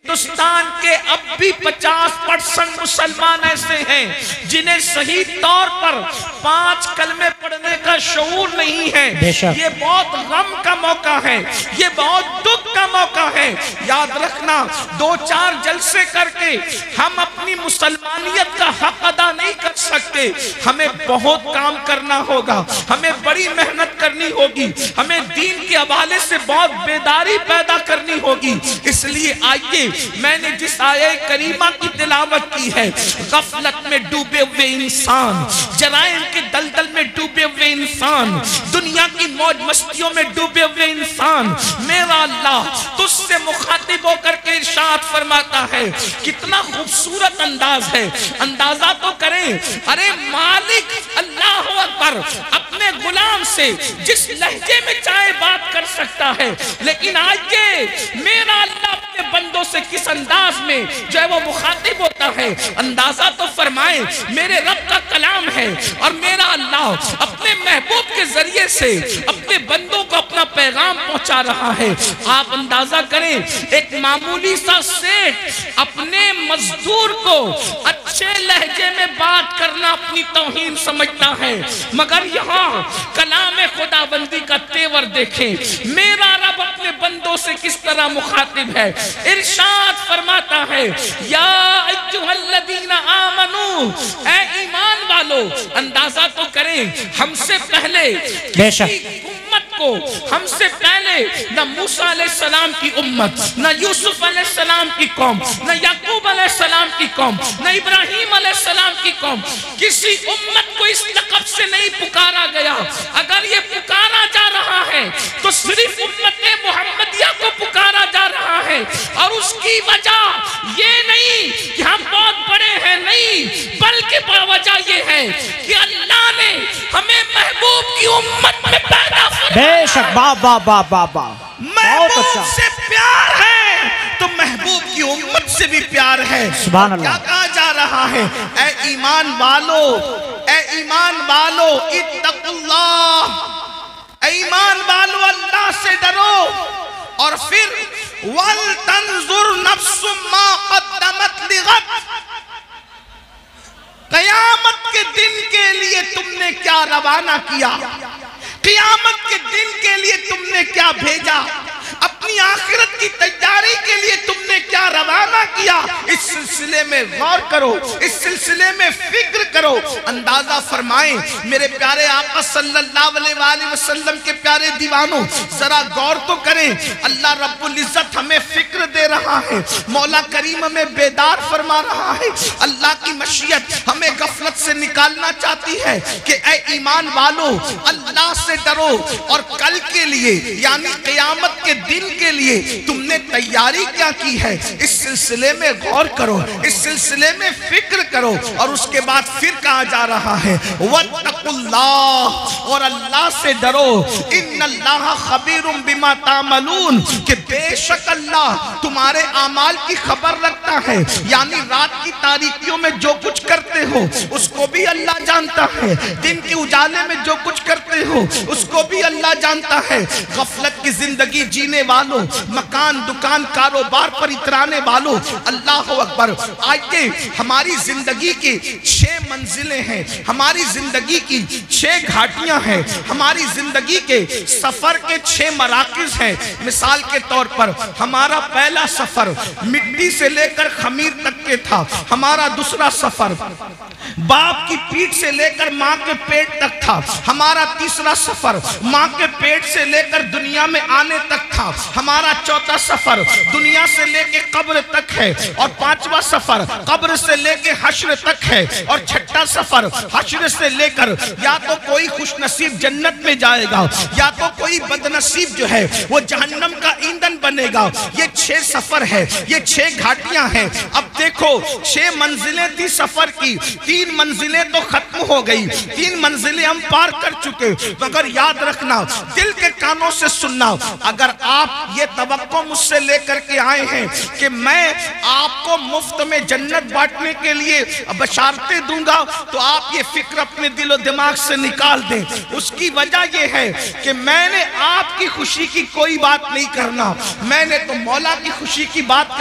हिंदुस्तान के अब भी 50% मुसलमान ऐसे हैं जिन्हें सही तौर पर 5 कलमे पढ़ने का शऊर नहीं है। ये बहुत गम का मौका है, ये बहुत दुख का मौका है। याद रखना, 2-4 जलसे करके हम अपनी मुसलमानियत का हक अदा नहीं कर सकते। हमें बहुत काम करना होगा, हमें बड़ी मेहनत करनी होगी, हमें दीन के हवाले से बहुत बेदारी पैदा करनी होगी। इसलिए आइए, मैंने जिस आये करीमा की तिलावत की है, गफलत में डूबे हुए इंसान, जराइम के दलदल में डूबे हुए इंसान, दुनिया की मौज मस्तियों में डूबे हुए इंसान, मेरा अल्लाह तुझसे मुखातिब होकर के इरशाद फरमाता है। कितना खूबसूरत अंदाज है, अंदाजा तो करें। अरे मालिक अल्लाह अकबर अपने गुलाम से जिस लहजे में चाहे बात कर सकता है, लेकिन आइए मेरा अल्लाह अपने बंदों से किस अंदाज में जो है वो मुखातिब होता है, अंदाजा तो फरमाए। मेरे रब का कलाम है और मेरा अल्लाह अपने महबूब के जरिए से अपने बंदों को अपना पैगाम पहुंचा रहा है। आप अंदाजा करें, एक मामूली सा सेठ अपने मजदूर को अच्छे लहजे में बात करना अपनी तौहीन समझता है, मगर यहाँ कलाम खुदाबंदी का तेवर देखें। मेरा रब अपने बंदों से किस तरह मुखातिब है। इरशाद फरमाता है, या अय्युहल्लज़ीना आमनू, ऐ ईमान वालो। अंदाजा तो करें, हमसे पहले किसी उम्मत को, हमसे पहले न मूसा अलैहिस्सलाम की उम्मत, न यूसुफ अलैहिस्सलाम की कौम, न याकूब अलैहिस्सलाम की कौम, न इब्राहिम अलैहिस्सलाम की कौम, किसी उम्मत को इस लक़ब से नहीं पुकारा गया। अगर ये पुकारा जा रहा है तो सिर्फ उम्मत मुहम्मदिया को पुकारा जा रहा है, और उसकी वजह ये नहीं कि हम बहुत बड़े हैं, नहीं, बल्कि वजह ये है कि अल्लाह ने हमें महबूब की उम्मत में पैदा किया। बेशक, बाबा बाबा बाबा, महबूब से प्यार है तो महबूब की उम्मत से भी प्यार है। सुभान अल्लाह। क्या कहा जा रहा है? ऐ ईमान वालो, ऐ ईमान वालो, इत्तकुल्लाह, ऐ ईमान वालो अल्लाह से डरो। और फिर वल तंजुर नफ्सुम मा क़द्दमत लिग़द, क़यामत के दिन के लिए तुमने क्या रवाना किया, क़यामत के दिन के लिए तुमने क्या भेजा, अपनी आखिरत की तैयारी के लिए तुमने क्या रवाना किया। इस सिलसिले में गौर करो, इस सिलसिले में फिक्र करो। अंदाजा फरमाएं मेरे प्यारे आका सल्लल्लाहु अलैहि वसल्लम के प्यारे दीवानों, जरा गौर तो करें। अल्लाह रब्बुल इज्जत हमें फिक्र दे रहा है, मौला करीम हमें बेदार फरमा रहा है। अल्लाह की मशीयत हमें गफलत से निकालना चाहती है कि ऐ ईमान वालो अल्लाह से डरो, और कल के लिए यानी क़यामत के दिन के लिए तुमने तैयारी क्या की है, इस सिलसिले में गौर करो, इस सिलसिले में फिक्र करो। और उसके बाद फिर कहा जा रहा है, वत्तकुल्लाह, और अल्लाह से डरो, इन्नल्लाह खबीरुम बिमा तामलून, कि बेशक अल्लाह तुम्हारे आमाल की खबर रखता है। यानी रात की तारीकियों में जो कुछ करते हो उसको भी अल्लाह जानता है, दिन के उजाले में जो कुछ करते हो उसको भी अल्लाह जानता है। गफलत की जिंदगी जीने वालों, मकान दुकान कारोबार पर इतराने वालों, अल्लाह अकबर। आइए, हमारी जिंदगी की 6 मंजिलें हैं, हमारी जिंदगी की 6 घाटियां हैं, हमारी जिंदगी के सफर के 6 मराकिज हैं। मिसाल के तौर पर हमारा पहला सफर मिट्टी से लेकर खमीर तक के था, हमारा दूसरा सफर बाप की पीठ से लेकर माँ के पेट तक था, हमारा तीसरा सफर माँ के पेट से लेकर दुनिया में आने तक था, हमारा चौथा सफर दुनिया से लेकर कब्र तक है, और 5वां सफर कब्र से लेकर हश्र तक है, और 6ठा सफर हश्र से लेकर या तो कोई खुशनसीब जन्नत में जाएगा या तो कोई बदनसीब जो है वो जहन्नम का ईंधन बनेगा। ये 6 सफर है, ये 6 घाटियां हैं। अब देखो देखो 6 मंजिलें थी सफर की, 3 मंजिलें तो खत्म हो गई, 3 मंजिलें हम पार कर चुके। मगर याद रखना, दिल के कानों से सुनना, अगर आप ये तवक्को मुझसे लेकर के आए हैं कि मैं आपको मुफ्त में जन्नत बांटने के लिए बशारतें दूंगा, तो आप ये फिक्र अपने दिलो दिमाग से निकाल दें। उसकी वजह यह है कि मैंने आपकी खुशी की कोई बात नहीं करना, मैंने तो मौला की खुशी की बात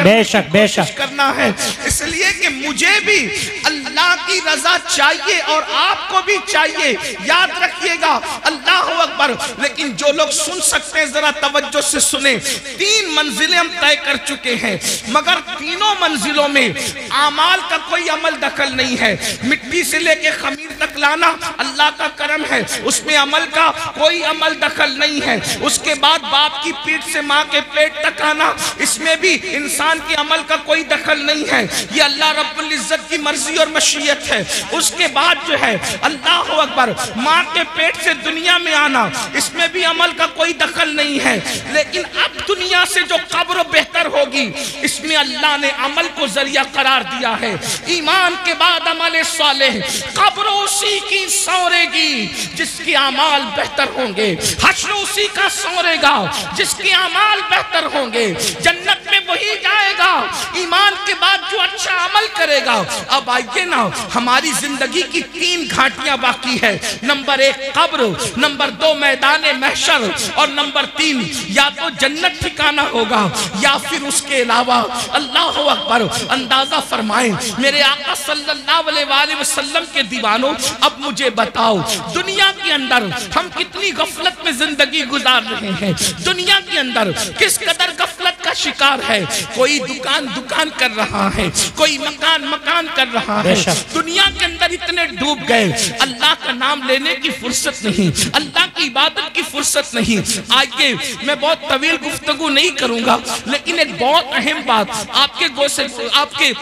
करना है। इसलिए कि मुझे भी अल्लाह की रजा चाहिए और आपको भी चाहिए। याद रखिएगा, अल्लाह अकबर। लेकिन जो लोग सुन सकते हैं जरा तवज्जो से सुने। 3 मंजिलें हम तय कर चुके हैं, मगर तीनों मंजिलों में आमाल का कोई अमल दखल नहीं है। मिट्टी से लेके खमीर तक लाना अल्लाह का करम है, उसमें अमल का कोई अमल दखल नहीं है। उसके बाद बाप की पीठ से माँ के पेट तक आना, इसमें भी इंसान के अमल का कोई दखल नहीं है, ये अल्लाह रब्बुल इज्जत की मर्जी और मशीयत है। उसके बाद जो है अल्लाह अकबर, माँ के पेट से दुनिया में आना, इसमें भी अमल का कोई दखल नहीं है। लेकिन अब दुनिया से जो कब्र बेहतर होगी, इसमें अल्लाह ने अमल को जरिया करार दिया है। ईमान के बाद अमल सालेह, कब्र उसी की सौरेगी जिसके अमाल बेहतर होंगे, हश्र उसी का सौरेगा जिसके अमाल बेहतर होंगे, जन्नत में वही जाएगा ईमान के बाद जो अच्छा अमल करेगा। अब आइए ना, हमारी जिंदगी की 3 घाटियां बाकी है। नंबर 1 कब्र, नंबर 2 मैदान महशर, और नंबर 3 या तो जन्नत ठिकाना होगा या फिर उसके अलावा। अल्लाह अकबर। अंदाजा फरमाएं मेरे आका सल्लल्लाहु अलैहि वसल्लम के दीवानों, अब मुझे बताओ दुनिया के अंदर हम कितनी गफलत में जिंदगी गुजार रहे हैं। दुनिया के अंदर किस कदर गफलत का शिकार है। कोई दुकान कर रहा है, कोई मकान कर रहा है। दुनिया के अंदर इतने डूब गए, अल्लाह का नाम लेने की फुर्सत नहीं, अल्लाह की इबादत की फुर्सत नहीं। आइए, मैं बहुत तवील गुफ्तगू नहीं करूंगा, लेकिन एक बहुत अहम बात आपके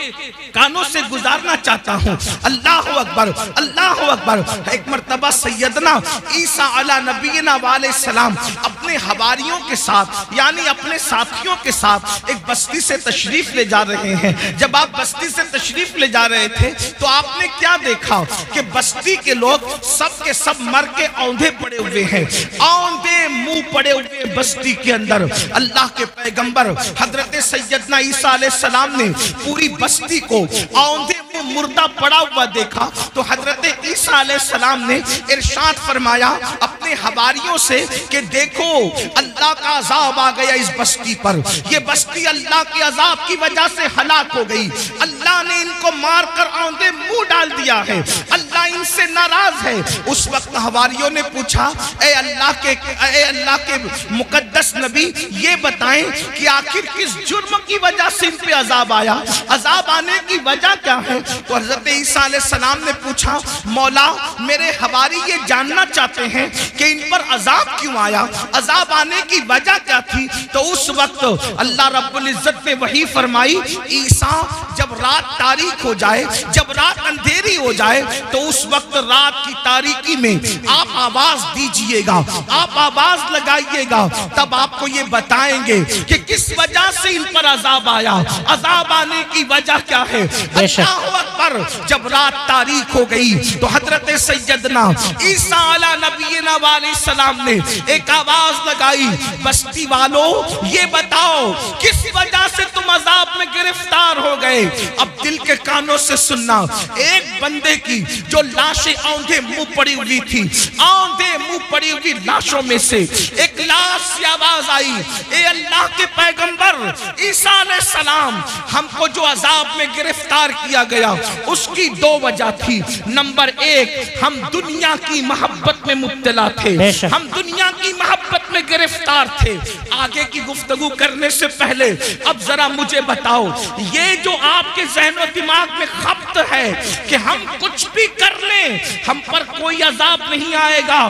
कानों से गुजारना चाहता हूँ। अल्लाह अकबर, अल्लाह अकबर। एक मर्तबा सैयदना ईसा अला नबीना वाले सलाम अपने हवारियों के साथ, यानी अपने साथियों के साथ एक बस्ती से तशरीफ ले जा रहे हैं। जब आप बस्ती से तशरीफ ले जा रहे थे तो आपने क्या देखा कि बस्ती के लोग सब के सब मर के औंधे पड़े हुए हैं, औंधे मुंह पड़े हुए बस्ती के अंदर। अल्लाह के पैगंबर हजरत सैयदना ईसा अलैहि सलाम ने पूरी बस्ती को औंधे मुंह मुर्दा पड़ा हुआ देखा तो हजरत ईसा अलैहि सलाम ने इरशाद फरमाया अपने हवारियों से कि देखो अल्लाह का अजाब आ गया इस बस्ती पर, ये बस्ती अल्लाह के अजाब की वजह से हलाक हो गई। अल्लाह ने इनको मारकर औंधे मुंह डाल दिया है, अल्लाह इनसे नाराज है। उस वक्त हवारियों ने पूछा, ए अल्लाह के मुकद्दस नबी, ये बताएं कि आखिर किस जुर्म की वजह से इन पे अजाब आया, अजाब आने की वजह क्या है। तो हजरत ईसा अलैहि सलाम ने पूछा, मौला मेरे हवारी ये जानना चाहते हैं कि इन पर अजाब क्यों आया, अजाब आने की वजह क्या थी। तो उस वक्त अल्लाह रब्बुल इज्जत ने वही फरमाई, ईसा जब रात तारीक हो जाए, जब रात अंधेरी हो जाए, तो उस वक्त रात की तारीकी में आप आवाज दीजिएगा, आप आवाज लगाइएगा, तब आपको ये बताएंगे कि किस वजह से इन पर अजाब आया, अजाब आने की वजह क्या है। अल्लाहु अकबर। जब रात तारीक हो गई तो हजरत सैयदना ईसा अला नबीना वाले सलाम ने एक आवाज लगाई, बस्ती वालों ये बताओ किस वजह से तुम अजाब में गिरफ्तार हो गए। अब दिल के कानों से सुनना, एक बंदे की जो लाशें औंधे मुंह पड़ी हुई थी, औंधे मुंह पड़ी हुई लाशों में से एक लाश की आवाज आई, ए अल्लाह के पैगंबर ईसा अलैहि सलाम, हमको जो अजाब में गिरफ्तार किया गया उसकी 2 वजह थी। नंबर 1, हम दुनिया की मोहब्बत में मुब्तला थे, हम दुनिया की मोहब्बत में गिरफ्तार थे। आगे की गुफ्तगू करने से पहले अब जरा मुझे बताओ, ये जो आपके ज़हन और दिमाग में खप्त है कि हम कुछ भी कर लें हम पर कोई अजाब नहीं आएगा,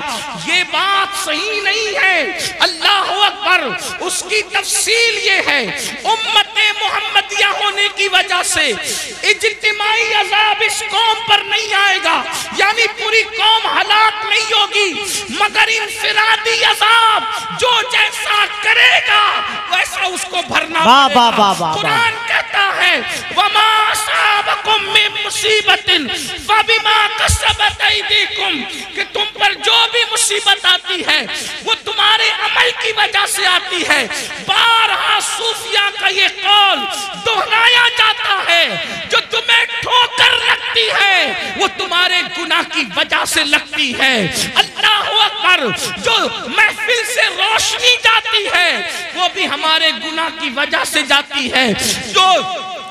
ये बात सही नहीं है। अल्लाह अकबर। उसकी तफसील ये है, उम्मते मुहम्मदिया होने की वजह से इज्तिमाई अजाब इस कौम पर नहीं आएगा, यानी पूरी कौम हलाक नहीं होगी, मगर इंफिरादी अजाब जो जैसा करेगा वैसा उसको भरना पड़ेगा। कुरान कहता है, वमा मिन मुसीबतिन फबिमा कसबत ऐदीकुम, कि तुम पर जो भी मुसीबत आती है वो तुम्हारे अमल की वजह से आती है। बारहा सूफिया का ये कौल दोहराया जाता है, जो तुम्हें ठोकर लगती है वो तुम्हारे गुनाह की वजह से लगती है। अल्लाह अकबर, जो महफिल से रोशनी जाती है वो भी हमारे गुनाह की वजह से जाती है। जो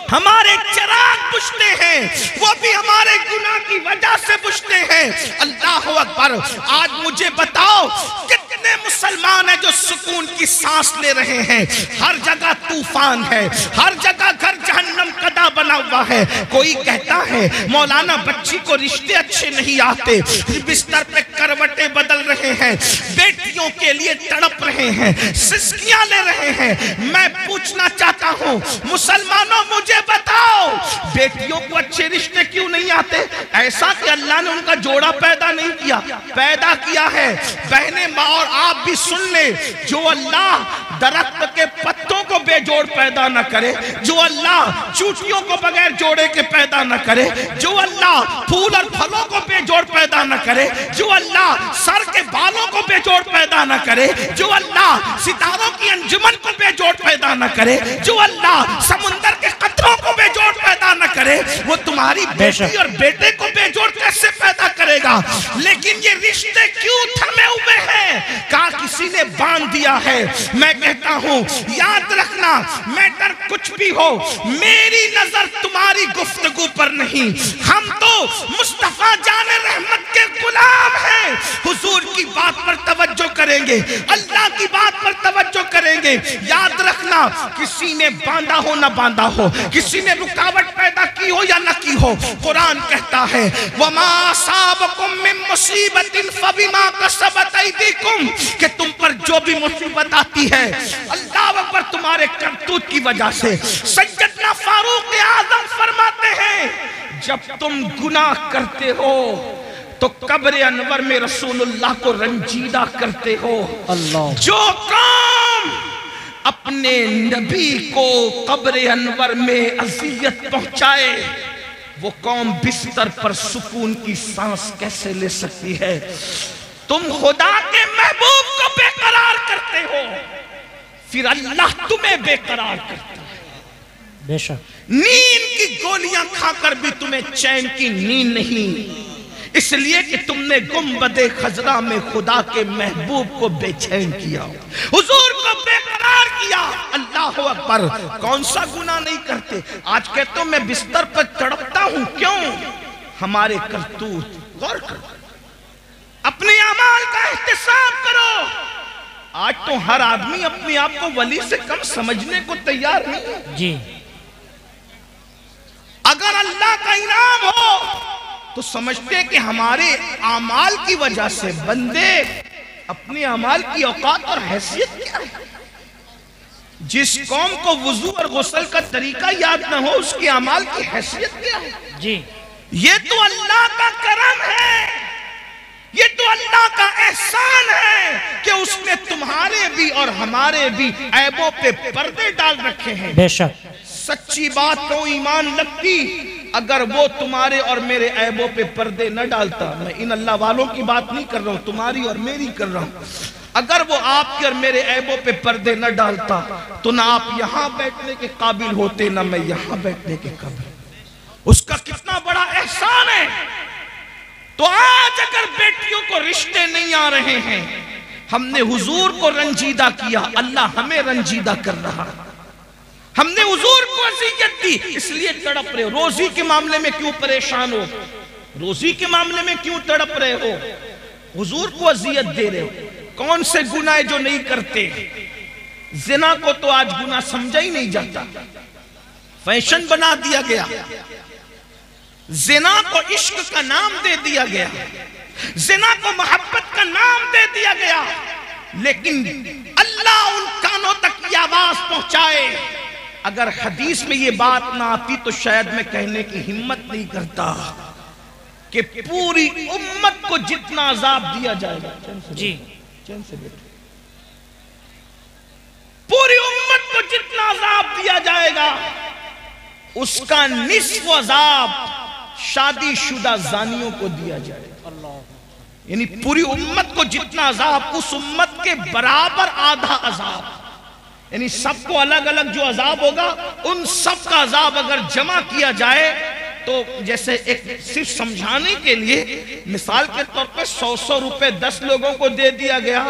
हमारे चिराग बुझते हैं वो भी हमारे गुनाह की वजह से बुझते हैं। अल्लाह अकबर। आज मुझे बताओ कितने मुसलमान हैं जो सुकून की सांस ले रहे हैं? हर जगह तूफान है, हर जगह घर जहन्नम कदा बना हुआ है। कोई कहता है मौलाना बच्ची को रिश्ते अच्छे नहीं आते, बिस्तर पे करवटें बदल रहे हैं, बेटियों के लिए तड़प रहे हैं, सिसकियां ले रहे हैं। मैं पूछना चाहता हूं मुसलमानों, मुझे बताओ बेटियों को अच्छे रिश्ते क्यों नहीं आते? ऐसा कि अल्लाह ने उनका जोड़ा पैदा नहीं किया, पैदा किया है। बहने माँ और आप भी सुन ले, जो अल्लाह दरख्त के पत्तों को बेजोड़ पैदा न करे, जो अल्लाह चूटियों को बगैर जोड़े के पैदा न करे, जो अल्लाह फूल और फलों को बेजोड़ पैदा न करे, जो अल्लाह सर के बालों को बेजोड़ पैदा न करे, जो अल्लाह सितारों की अंजुमन को बेजोड़ पैदा न करे, जो अल्लाह समुंदर के कतरों को बेजोड़ पैदा न करे, वो तुम्हारी बेटी और बेटे को बेजोड़ कैसे पैदा करेगा? लेकिन ये रिश्ते क्यों थमे हुए हैं? कहा किसी ने बांध दिया है। मैं कहता हूं याद रखना, मैटर कुछ भी हो, मेरी नजर तुम्हारी गुफ्तगू पर नहीं। हम तो मुस्तफा जाने रहमत के गुलाम हैं। हुजूर की बात पर तवज्जो करेंगे, अल्लाह की बात पर तवज्जो करेंगे। याद रखना, किसी ने बांधा हो ना बांधा हो, किसी ने रुकावट पैदा की हो या ना की हो, कुरान कहता है वमा असाबकुम मिन मुसीबतिन फबिमा कसबत ऐदीकुम, कि तुम पर जो भी मुसीबत आती है अल्लाह अकबर तुम्हारे करतूत की वजह से। सैयदना फारूक आजम फरमाते हैं जब तुम गुनाह करते हो तो कब्र अनवर में रसूलुल्लाह को रंजीदा करते हो। अल्लाह। जो काम अपने नबी को कब्र अनवर में अज़ियत पहुंचाए, वो कौम बिस्तर पर सुकून की सांस कैसे ले सकती है? तुम खुदा के महबूब को बेकरार करते हो, फिर अल्लाह तुम्हें बेकरार करता है। बेशक नींद की गोलियां खाकर भी तुम्हें चैन की नींद नहीं, इसलिए कि तुमने गुंबदे खजरा में खुदा के महबूब को बेचैन किया, हुजूर को बेकरार किया। अल्लाह अकबर। कौन सा गुनाह नहीं करते? आज कहते हो मैं बिस्तर पर तड़पता हूं, क्यों? हमारे करतूत। गौर करो, अपने अमाल का एहतिसाब करो। आज तो हर आदमी अपने आप को वली से कम समझने को तैयार नहीं जी। अगर अल्लाह का इनाम हो तो समझते कि हमारे अमाल की वजह से बंदे अपने अमाल की औकात और हैसियत क्या है। जिस कौम को वुजू और गुस्ल का तरीका याद ना हो, उसके अमाल की हैसियत क्या है जी। ये तो अल्लाह का करम है, ये तो अल्लाह का एहसान है कि उसने तुम्हारे भी और हमारे भी ऐबों पे पर्दे डाल रखे हैं। बेशक सच्ची बात तो ईमान लगती अगर वो तुम्हारे और मेरे ऐबों पे पर्दे न डालता। मैं इन अल्लाह वालों की बात नहीं कर रहा हूं, तुम्हारी और मेरी कर रहा हूं। अगर वो आपके और मेरे ऐबों पे पर्दे न डालता तो ना आप यहां बैठने के काबिल होते, ना मैं यहां बैठने के काबिल। उसका कितना बड़ा एहसान है। तो आज अगर बेटियों को रिश्ते नहीं आ रहे हैं, हमने हुजूर को रंजीदा किया, अल्लाह हमें रंजीदा कर रहा। हमने हुजूर को अज़ियत दी, इसलिए तड़प रहे हो। रोजी के मामले में क्यों परेशान हो? रोजी के मामले में क्यों तड़प रहे हो? हुजूर को अज़ियत दे रहे हो। कौन से गुनाह जो नहीं करते? जिना को तो आज गुनाह समझा ही नहीं जाता, फैशन बना दिया गया। जिना को इश्क का नाम दे दिया गया, जिना को मोहब्बत का नाम दे दिया गया। लेकिन अल्लाह उन कानों तक ये आवाज पहुंचाए। अगर हदीस में ये बात ना आती तो शायद मैं कहने की हिम्मत नहीं करता कि पूरी उम्मत को जितना अजाब दिया जाएगा। जी चैन से बैठो। पूरी उम्मत को जितना अजाब दिया जाएगा, उसका निस्फ अजाब शादीशुदा जानियों को दिया जाए। यानी पूरी उम्मत को जितना अजाब, उस उम्मत के बराबर आधा अजाब, यानी सबको अलग अलग जो अजाब होगा उन सब का अजाब अगर जमा किया जाए तो जैसे एक सिर्फ समझाने के लिए मिसाल के तौर पे 100 रुपए 10 लोगों को दे दिया गया,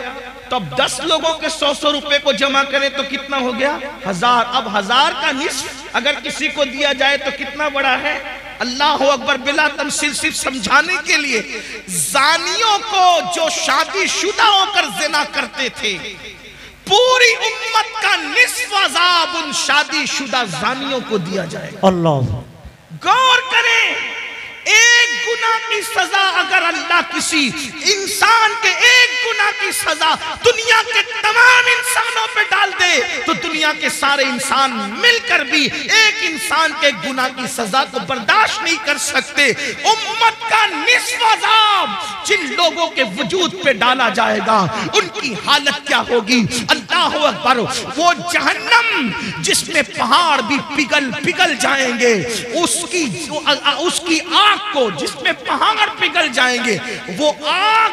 तो अब 10 लोगों के 100 रुपए को जमा करें तो कितना हो गया? 1000। अब 1000 का निस्फ अगर किसी को दिया जाए तो कितना बड़ा है? अल्लाह अकबर। बिला तमसील सिर्फ समझाने के लिए, जानियों को जो शादीशुदा होकर जिना करते थे, पूरी उम्मत का निस्फ अजाब उन शादीशुदा जानियों को दिया जाए। अल्लाह। गौर करें, एक गुनाह की सजा अगर अल्लाह किसी इंसान के एक गुनाह की सजा दुनिया के तमाम इंसानों पे डाल दे तो दुनिया के सारे इंसान मिलकर भी एक इंसान के गुनाह की सजा को बर्दाश्त नहीं कर सकते। उम्मत का निस्फ अजाब जिन लोगों के वजूद पे डाला जाएगा उनकी हालत क्या होगी? अल्लाह अकबर। वो जहन्नम जिसमें पहाड़ भी पिघल पिघल जाएंगे, उसकी आग को जिसमें पहाड़ पिघल जाएंगे, वो आग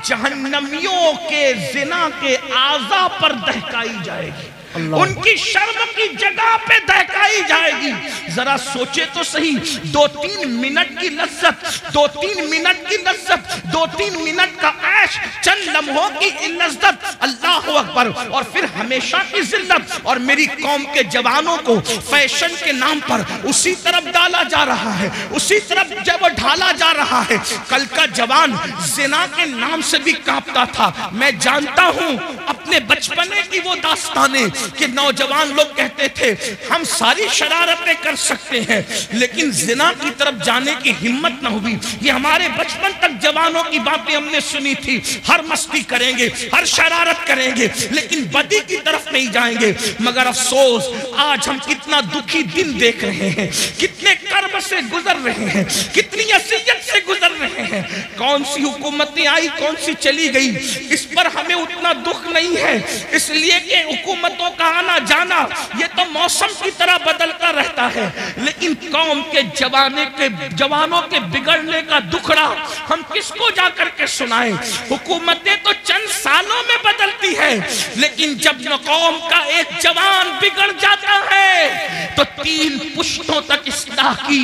जहन्नमियों के जिना के आज़ा पर दहकाई जाएगी, उनकी शर्म की जगह पे दहकाई जाएगी। जरा सोचे तो सही, 2-3 मिनट की लज्जत, 2-3 मिनट की लज्जत, 2-3 मिनट का ऐश, चंद लम्हों की लज्जत, अल्लाह अकबर, और फिर हमेशा की जिल्लत। और मेरी कौम के जवानों को फैशन के नाम पर उसी तरफ डाला जा रहा है, उसी तरफ जब ढाला जा रहा है। कल का जवान जिना के नाम से भी कांपता था। मैं जानता हूं अपने बचपने की वो दास्तानें कि नौजवान लोग कहते थे हम सारी शरारतें कर सकते हैं, लेकिन जिना की तरफ जाने की हिम्मत न हुई। ये हमारे बचपन तक जवानों की बातें हमने सुनी थी, हर मस्ती करेंगे, हर शरारत करेंगे, लेकिन बदी की तरफ नहीं जाएंगे। मगर अफसोस, आज हम कितना दुखी दिन देख रहे हैं, कितने कर्ब से गुजर रहे हैं, कितनी असियत से गुजर रहे हैं। कौन सी हुकूमतें आई, कौन सी चली गई, इस पर हमें उतना दुख नहीं है, इसलिए कि हुकूमतों का आना जाना ये तो मौसम की तरह बदलता रहता है। लेकिन कौम के जवानों के बिगड़ने का दुखड़ा हम किसको जाकर के सुनाएं? हुकूमतें तो चंद सालों में बदलती है, लेकिन जब कौम का एक जवान बिगड़ जाता है तो 3 पुश्तों तक इस्लाह की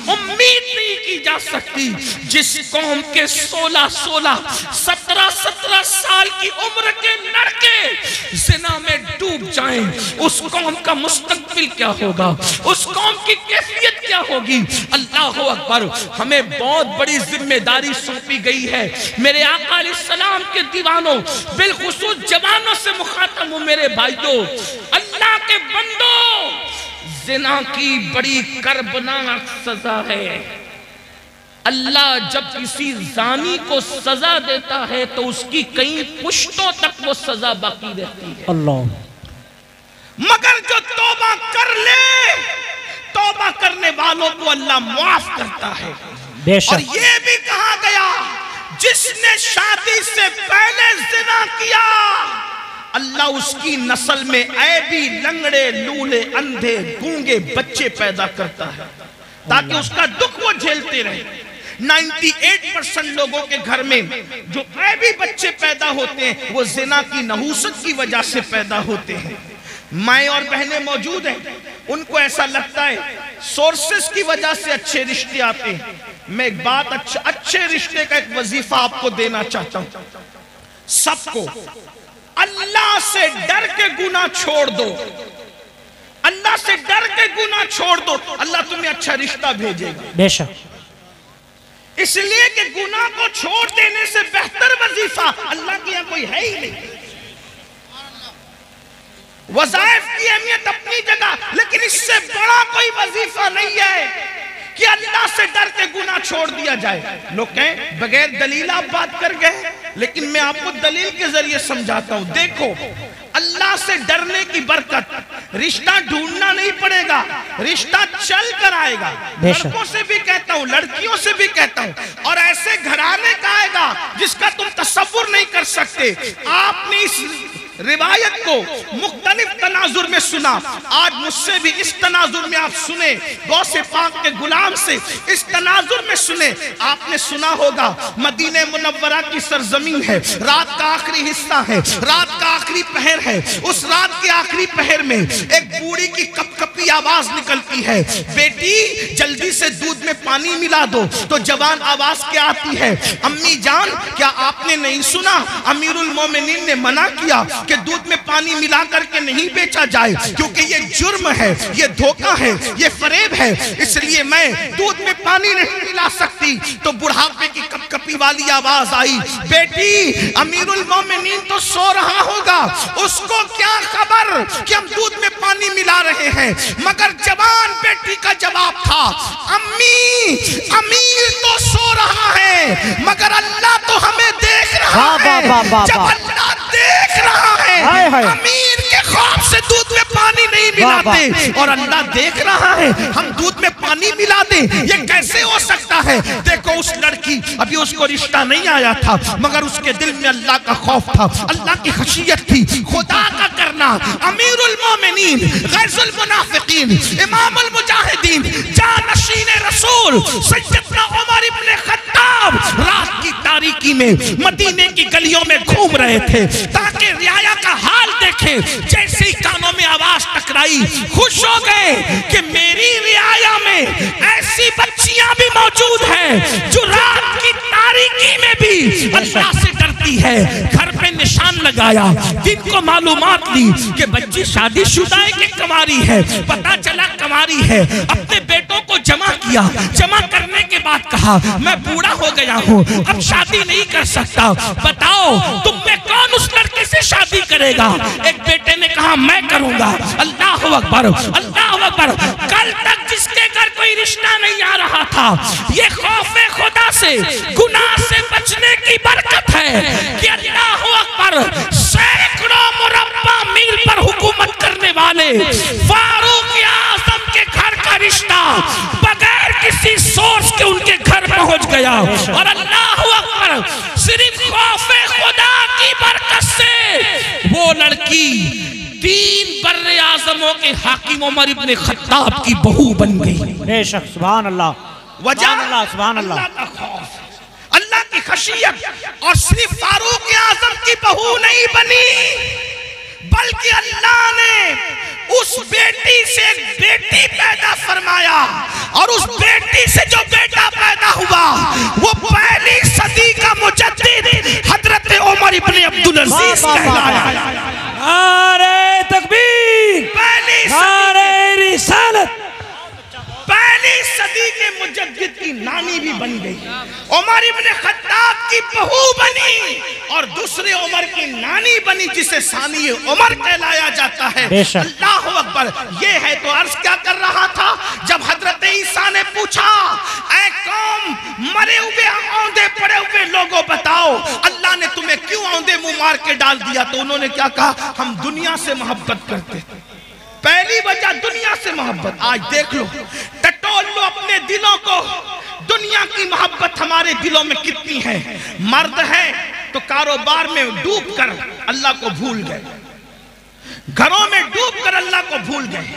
उम्मीद नहीं की जा सकती। जिस कौम के 16-16, 17-17 साल की उम्र के लड़के जिना में डूब जाएं, उस कौम का मुस्तकबिल क्या होगा, उस कौम की कैफियत क्या होगी? अल्लाह अकबर। हमें बहुत बड़ी जिम्मेदारी सौंपी गई है। मेरे आका अलैहिस्सलाम के दीवानों, बिलखुसूस जवानों से मुखातब हूं मेरे भाइयों, अल्लाह के बंदो, जिना की बड़ी कर्बनाक सजा है। अल्लाह जब किसी जानी को सजा देता है तो उसकी कई पुश्तों तक वो सजा बाकी रहती है। अल्लाह। मगर जो तौबा कर ले, तौबा करने वालों को अल्लाह माफ करता है। और ये भी कहा गया, जिसने शादी से पहले जिना किया, अल्लाह उसकी नस्ल में ऐबी, लंगड़े, लूले, अंधे, गूंगे बच्चे पैदा करता है ताकि उसका दुख वो झेलते रहे। 98% लोगों के घर में जो ऐबी बच्चे पैदा होते हैं वो जिना की नहूसत की वजह से पैदा होते हैं। माएँ और बहनें मौजूद हैं, उनको ऐसा लगता है सोर्सेस की वजह से अच्छे रिश्ते आते हैं। मैं एक बात, अच्छे रिश्ते का एक वजीफा आपको देना चाहता हूं सबको। अल्लाह से डर के गुनाह छोड़ दो, अल्लाह से डर के गुनाह छोड़ दो, अल्लाह तुम्हें अच्छा रिश्ता भेजेगा बेशक। इसलिए कि गुनाह को छोड़ देने से बेहतर वजीफा अल्लाह के यहाँ कोई है ही नहीं। वज़ाइफ की अहमियत अपनी जगह, लेकिन इससे बड़ा कोई वजीफा नहीं है कि अल्लाह से डर के गुनाह छोड़ दिया जाए। लोग कहें बगैर दलील आप बात कर गए, लेकिन मैं आपको दलील के जरिए समझाता हूं। देखो, अल्लाह से डरने की बरकत, रिश्ता ढूंढना नहीं पड़ेगा, रिश्ता चल कर आएगा। लड़कों से भी कहता हूं, लड़कियों से भी कहता हूं, और ऐसे घराने का आएगा जिसका तुम तसव्वुर नहीं कर सकते। आपने इस रिवायत को मुख्तलिफ तनाजुर में सुना। आज मुझसे भी इस तनाजुर में आप सुने, गौसे पाक के गुलाम से इस तनाजुर में सुने। आपने सुना होगा मदीने मुनव्वरा की सरजमीन है, रात का आखिरी हिस्सा है, रात का आखिरी पहर है। उस रात के आखिरी पहर में एक बूढ़ी की कपकपी आवाज निकलती है, बेटी जल्दी से दूध में पानी मिला दो। तो जवान आवाज क्या आती है, अम्मी जान क्या आपने नहीं सुना अमीरुल मोमिनीन ने मना किया कि दूध में पानी मिला करके नहीं बेचा जाए, क्योंकि ये जुर्म है, ये धोखा है, ये फरेब है, इसलिए मैं दूध में पानी नहीं मिला सकती। तो बुढ़ापे की कपकपी वाली आवाज आई, बेटी अमीरुल मोमिनीन तो सो रहा होगा, उसको क्या खबर कि हम दूध में पानी मिला रहे हैं। मगर जवान बेटी का जवाब था, अम्मी अमीर तो सो रहा है मगर अल्लाह तो हमें देख रहा है। जब अल्लाह देख रहा है, अमीर के खौफ से दूध में पानी नहीं मिलाते और अल्लाह देख रहा है हम दूध में पानी मिला दे, ये कैसे हो सकता है। देखो उस लड़की, अभी उसको रिश्ता नहीं आया था मगर उसके दिल में अल्लाह का खौफ था, अल्लाह की खशियत थी, खुदा का करना। अमीरुल मोमिनीन, गैजुल मुनाफिकीन, इमामुल मुजाहिदीन, जानशीन रसूल सैयदना उमर इब्न खत्ताब रात की तारीकी में मदीने की गलियों में घूम रहे थे ताकि रियाया का हाल देखें। जैसे ही कानों में आवाज टकराई, खुश हो गए कि मेरी रियाया में ऐसी बच्चियां भी मौजूद हैं जो रात की तारीकी में भी अल्लाह से डरती है। घर पे निशान लगाया, दिन को मालूमात ली कि बच्ची शादीशुदा है कि कुंवारी है। पता चला कुंवारी है। अपने बेटों को जमा किया, जमा करने के बाद कहा मैं बूढ़ा हो गया हूँ, अब शादी नहीं कर सकता, बताओ तुम में कौन उस लड़के से शादी करेगा। एक बेटे ने कहा मैं करूंगा। अल्लाह अकबर, अल्लाह अकबर। कल तक जिसके घर कोई रिश्ता नहीं आ रहा था, ये खौफे खुदा से, गुनाह से बचने की बरकत है कि अल्लाह अकबर सैकड़ों मुरब्बा मील पर हुकूमत करने वाले फारूक आजम के घर का रिश्ता बगैर किसी सोर्स के उनके घर पहुंच गया। और अल्लाह अकबर, सिर्फ खौफे खुदा की बरकत से वो लड़की 3 बर्रे आजमों के हाकिम उमर इब्न खत्ताब की बहू बन गई। बेशक, सुभान अल्लाह, वजह सुभान अल्लाह, अल्लाह का खौफ, अल्लाह की खशियत। और सिर्फ फारूक आजम की बहू नहीं बनी, बल्कि अल्लाह ने उस बेटी से एक बेटी पैदा फरमाया और उस बेटी से जो बेटा पैदा हुआ वो पहली सदी का मुजद्दिद हजरत उमर इब्न अब्दुल अजीज कहलाया। नारे तकबीर, नारे रिसालत। पहली सदी के मुजद्दिद की नानी भी बन गई, उमर इब्न खत्ताब की बहू बनी और दूसरे उमर की नानी बनी जिसे सानी उमर कहलाया जाता है। अल्लाह अकबर। ये है तो अर्ज क्या कर रहा था, जब हजरत ईसा ने पूछा ऐ कौम मरे हुए औंधे पड़े हुए लोगों बताओ अल्लाह ने तुम्हें क्यों औंधे मुंह मार के डाल दिया, तो उन्होंने क्या कहा, हम दुनिया से मोहब्बत करते। पहली वजह दुनिया से मोहब्बत। आज देख लो, टटोल लो अपने दिलों को, दुनिया की मोहब्बत हमारे दिलों में कितनी है। मर्द है तो कारोबार में डूब कर अल्लाह को भूल गए, घरों में डूब कर अल्लाह को भूल गए,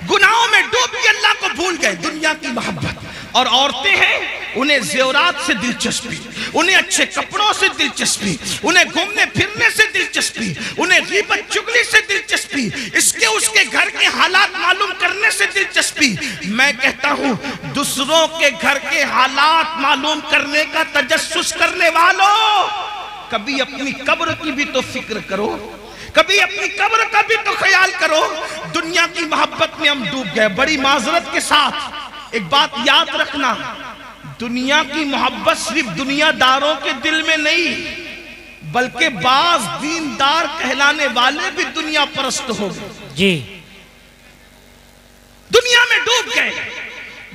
गुनाहों में डूब के अल्लाह को भूल गए, दुनिया की मोहब्बत। और औरतें हैं, उन्हें ज़ेवरात से दिलचस्पी, उन्हें अच्छे कपड़ों से दिलचस्पी, उन्हें घूमने फिरने से दिलचस्पी, उन्हें गीबत चुगली से दिलचस्पी, इसके उसके घर के हालात मालूम करने से दिलचस्पी। मैं कहता हूँ दूसरों के घर के हालात मालूम करने का तजस्सुस करने वालों, कभी अपनी कब्र की भी तो फिक्र करो, कभी अपनी कब्र का भी तो ख्याल करो। दुनिया की मोहब्बत में हम डूब गए। बड़ी माजरत के साथ एक बात याद रखना, दुनिया की मोहब्बत सिर्फ दुनियादारों के दिल में नहीं, बल्कि बाज दीनदार कहलाने वाले भी दुनिया परस्त हो गए जी, दुनिया में डूब गए।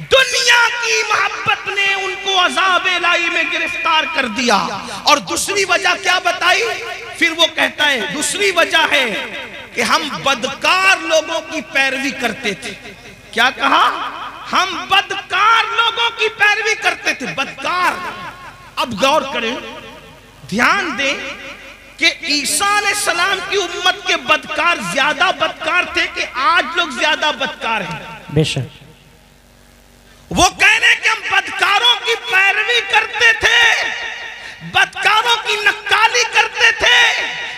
दुनिया की मोहब्बत ने उनको अज़ाब इलाही में गिरफ्तार कर दिया। और दूसरी वजह क्या बताई, फिर वो कहता है दूसरी वजह है कि हम बदकार लोगों की पैरवी करते थे। क्या कहा, हम बदकार लोगों की पैरवी करते थे। बदकार, अब गौर करें, ध्यान दें, कि ईसा अलैहिस्सलाम की उम्मत के बदकार ज्यादा बदकार थे कि आज लोग ज्यादा बदकार हैं? बेशक। वो कह रहे कि हम बदकारों की पैरवी करते थे, बदकारों की नक्काली करते थे,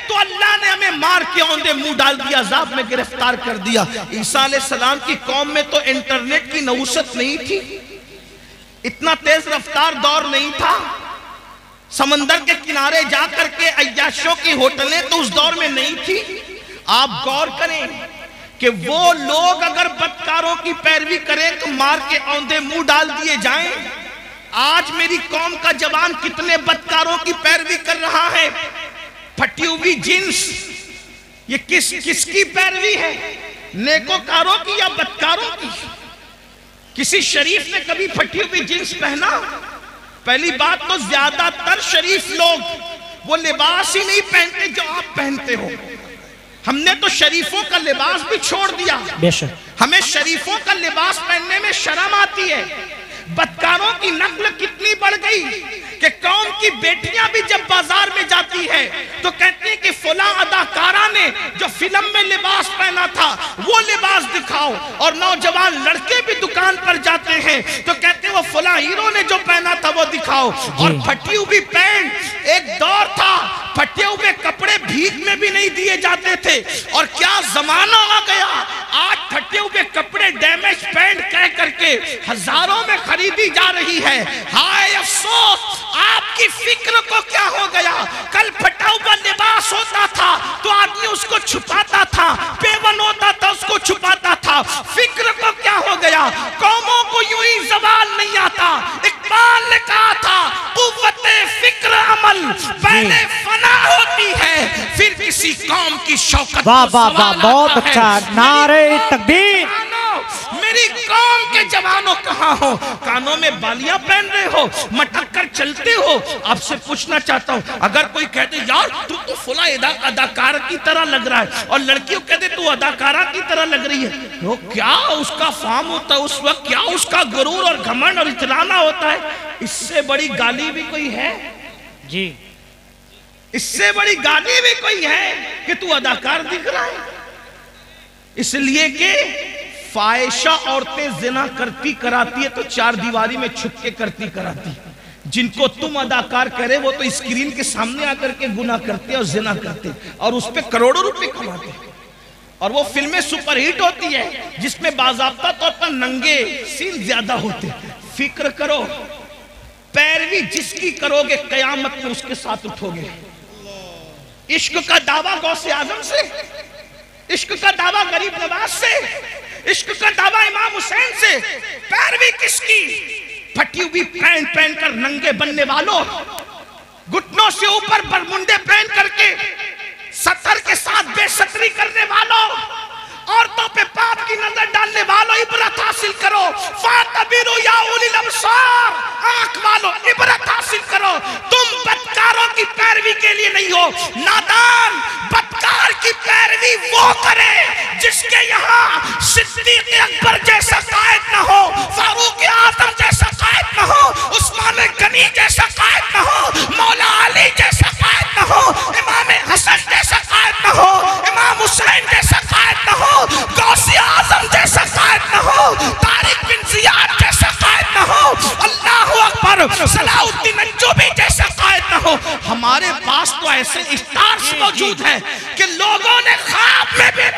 तो अल्लाह ने हमें मार के औंधे मुंह डाल दिया, अज़ाब में गिरफ्तार कर दिया। ईसा अलैहिस्सलाम की कौम में तो इंटरनेट की नहुसत नहीं थी, इतना तेज रफ्तार दौर नहीं था, समंदर के किनारे जाकर के अय्याशों की होटलें तो उस दौर में नहीं थी। आप गौर करें कि वो लोग अगर बदकारों की पैरवी करें तो मार के औंधे मुंह डाल दिए जाएं। आज मेरी कौम का जवान कितने बदकारों की पैरवी कर रहा है, फटी हुई जींस, ये किसकी पैरवी है, नेकोकारों की या बदकारों की? किसी शरीफ ने कभी फटी हुई जींस पहना? पहली बात तो ज्यादातर शरीफ लोग वो लिबास ही नहीं पहनते जो आप पहनते हो। हमने तो शरीफों का लिबास भी छोड़ दिया, बेशक। हमें शरीफों का लिबास पहनने में शर्म आती है। बदकारों की नस्ल कितनी बढ़ गई कि कौम की बेटियां भी जब बाजार में जाती है तो कहती है कि फलां अदाकारा ने जो फिल्म में लिबास पहना था वो लिबास दिखाओ, और नौजवान लड़के भी दुकान पर जाते हैं तो कहते हैं वो फलां हीरो ने जो पहना था वो दिखाओ। और फटी हुई पैंट, एक दौर था फटे हुए कपड़े भीख में भी नहीं दिए जाते थे, और क्या जमाना आ गया, आज फटे हुए कपड़े डैमेज पैंट कह करके हजारों में खरीदी जा रही है। हाय अफसोस, आपकी फिक्र को क्या हो गया? कल फटा हुआ लिबास होता था तो आदमी उसको छुपाता था, पेवन होता था उसको छुपाता था, फिक्र को क्या हो गया? कौमों को यूं ही जवाल नहीं आता। इकबाल ने कहा था कुव्वते फिक्र अमल पहले फना होती है, फिर किसी कौम की शौकत। वाह वाह वाह, बहुत अच्छा, नारे तकबीर। मेरी कौम के जवानों कहाँ हो? कानों में बालियां पहन रहे हो, मटक कर चलते हो। आपसे पूछना चाहता हूँ, अगर कोई कहते यार तू तो फला अदाकार की तरह लग रहा है, और लड़कियों कहते तू अदाकारा की तरह लग रही है, वो क्या उसका फार्म होता है उस वक्त, क्या उसका गुरूर और घमंड और इतराना होता है? इससे बड़ी गाली भी कोई है जी? इससे बड़ी गाली भी कोई है कि तू अदाकार दिख रहा है? इसलिए कि फाहिशा औरतें जिना करती कराती है तो चार दीवारी में छुप के करती कराती। जिनको तुम अदाकार करे वो तो स्क्रीन के सामने आकर के गुनाह करते और जिना करते और उस पे करोड़ों रुपए कमाते, और वो फिल्में सुपरहिट होती है जिसमें बाज़ाब्ता तौर पर नंगे सीन ज्यादा होते। फिक्र करो, पैरवी जिसकी करोगे कयामत में उसके साथ उठोगे। इश्क का दावा गौसे आजम से, इश्क का दावा गरीब नवाज से, इश्क का दावा इमाम हुसैन से, पैरवी किसकी? फटी हुई पैंट पहनकर नंगे बनने वालों, घुटनों से ऊपर बरमुंडे पहन करके सतर के साथ बेसतरी करने वालों, औरतों पे पाप की नजर डालने वालों, इबरत हासिल करो। फातबिरू या उलिल अब्सार, आंख वालों इबरत हासिल करो। तुम बदकारों की पैरवी के लिए नहीं हो। नादान बदकार की पैरवी वो करे जिसके यहाँ सिद्दीक अकबर जैसा कायद न हो, फारूक आजम जैसा कायद न हो, उस्मान गनी जैसा कायद न हो, मौला अली जैसा कायद न हो, इमाम हसन जैसा कायद न हो, इमाम हुसैन जैसा कायद न हो, गौसे आजम जैसा कायद न हो, तारिक बिन जियाद जैसा कायद न हो, अल्लाहु अकबर, सलाउद्दीन अय्यूबी जैसा कायद न हो। हमारे पास तो ऐसे स्टार्स मौजूद हैं कि लोगों ने ख्वाब में भी,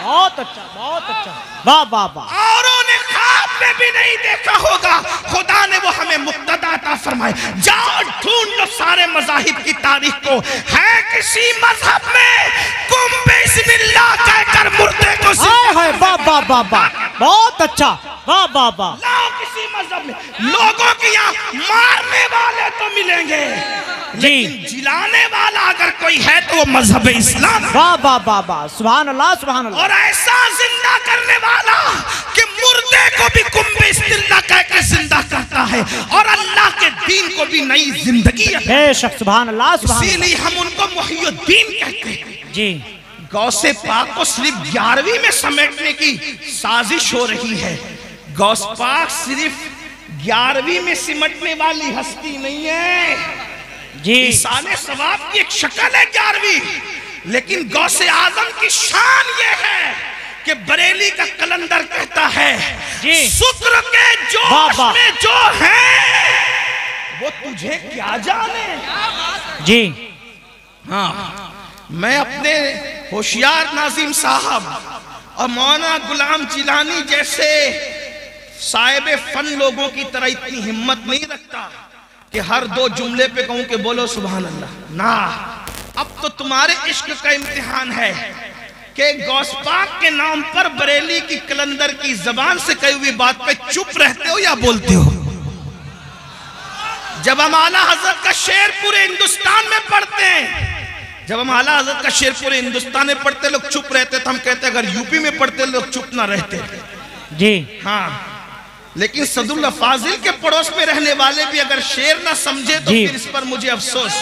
बहुत अच्छा, बहुत अच्छा, वाह वाह वाह, औरों ने ख्वाब में भी नहीं देखा होगा। खुदा ने वो हमें मुक्तदा अता फरमाए। जाओ ढूंढ लो सारे मज़ाहिब की तारीख को, है किसी मजहब में कुम बिस्मिल्लाह कहकर मुर्दे को हाय वाह वाह वाह वाह, बहुत अच्छा, वाह वाह वाह। लाओ किसी मजहब में, लोगों के यहाँ मारने वाले तो मिलेंगे लेकिन जिलाने वाला अगर कोई है तो वो मजहब इस्लाम। वाह वाह वाह वाह, सुभान अल्लाह सुभान अल्लाह। और ऐसा जिंदा करने वाला कि मुर्दे को भी कुंभे जिंदा कहकर जिंदा करता है और अल्लाह के दीन को भी नई जिंदगी है। बेशक, सुभान अल्लाह सुभान। इसीलिए हम उनको मुहियुद्दीन कहते हैं जी। गौसे पाक को सिर्फ 11वीं में समेटने की साजिश हो रही है। गौस पाक सिर्फ 11वीं में सिमटने वाली हस्ती नहीं है। जी। ईसाने सवाब की एक शक्ल है 11वीं, लेकिन गौसे आजम की शान ये है कि बरेली का कलंदर कहता है शुक्र के जोश में जो है वो तुझे क्या जाने। जी हाँ, मैं अपने होशियार नाजिम साहब और मौलाना गुलाम जिलानी जैसे साहिब फन लोगों की तरह इतनी हिम्मत नहीं रखता कि हर 2 जुमले पे कहूं कि बोलो सुभान अल्लाह ना। अब तो तुम्हारे इश्क का इम्तिहान है कि गौस पाक के नाम पर बरेली की कलंदर की जबान से कही हुई बात पे चुप रहते हो या बोलते हो। जब हम आला हजरत का शेर पूरे हिंदुस्तान में पढ़ते हैं, जब हम आला हजरत का शेर पूरे हिंदुस्तान में पढ़ते लोग चुप रहते तो हम कहते अगर यूपी में पढ़ते लोग चुप ना रहते। जी हाँ, लेकिन सदुल्ला फाजिल के पड़ोस में रहने वाले भी अगर शेर ना समझे तो फिर इस पर मुझे अफसोस।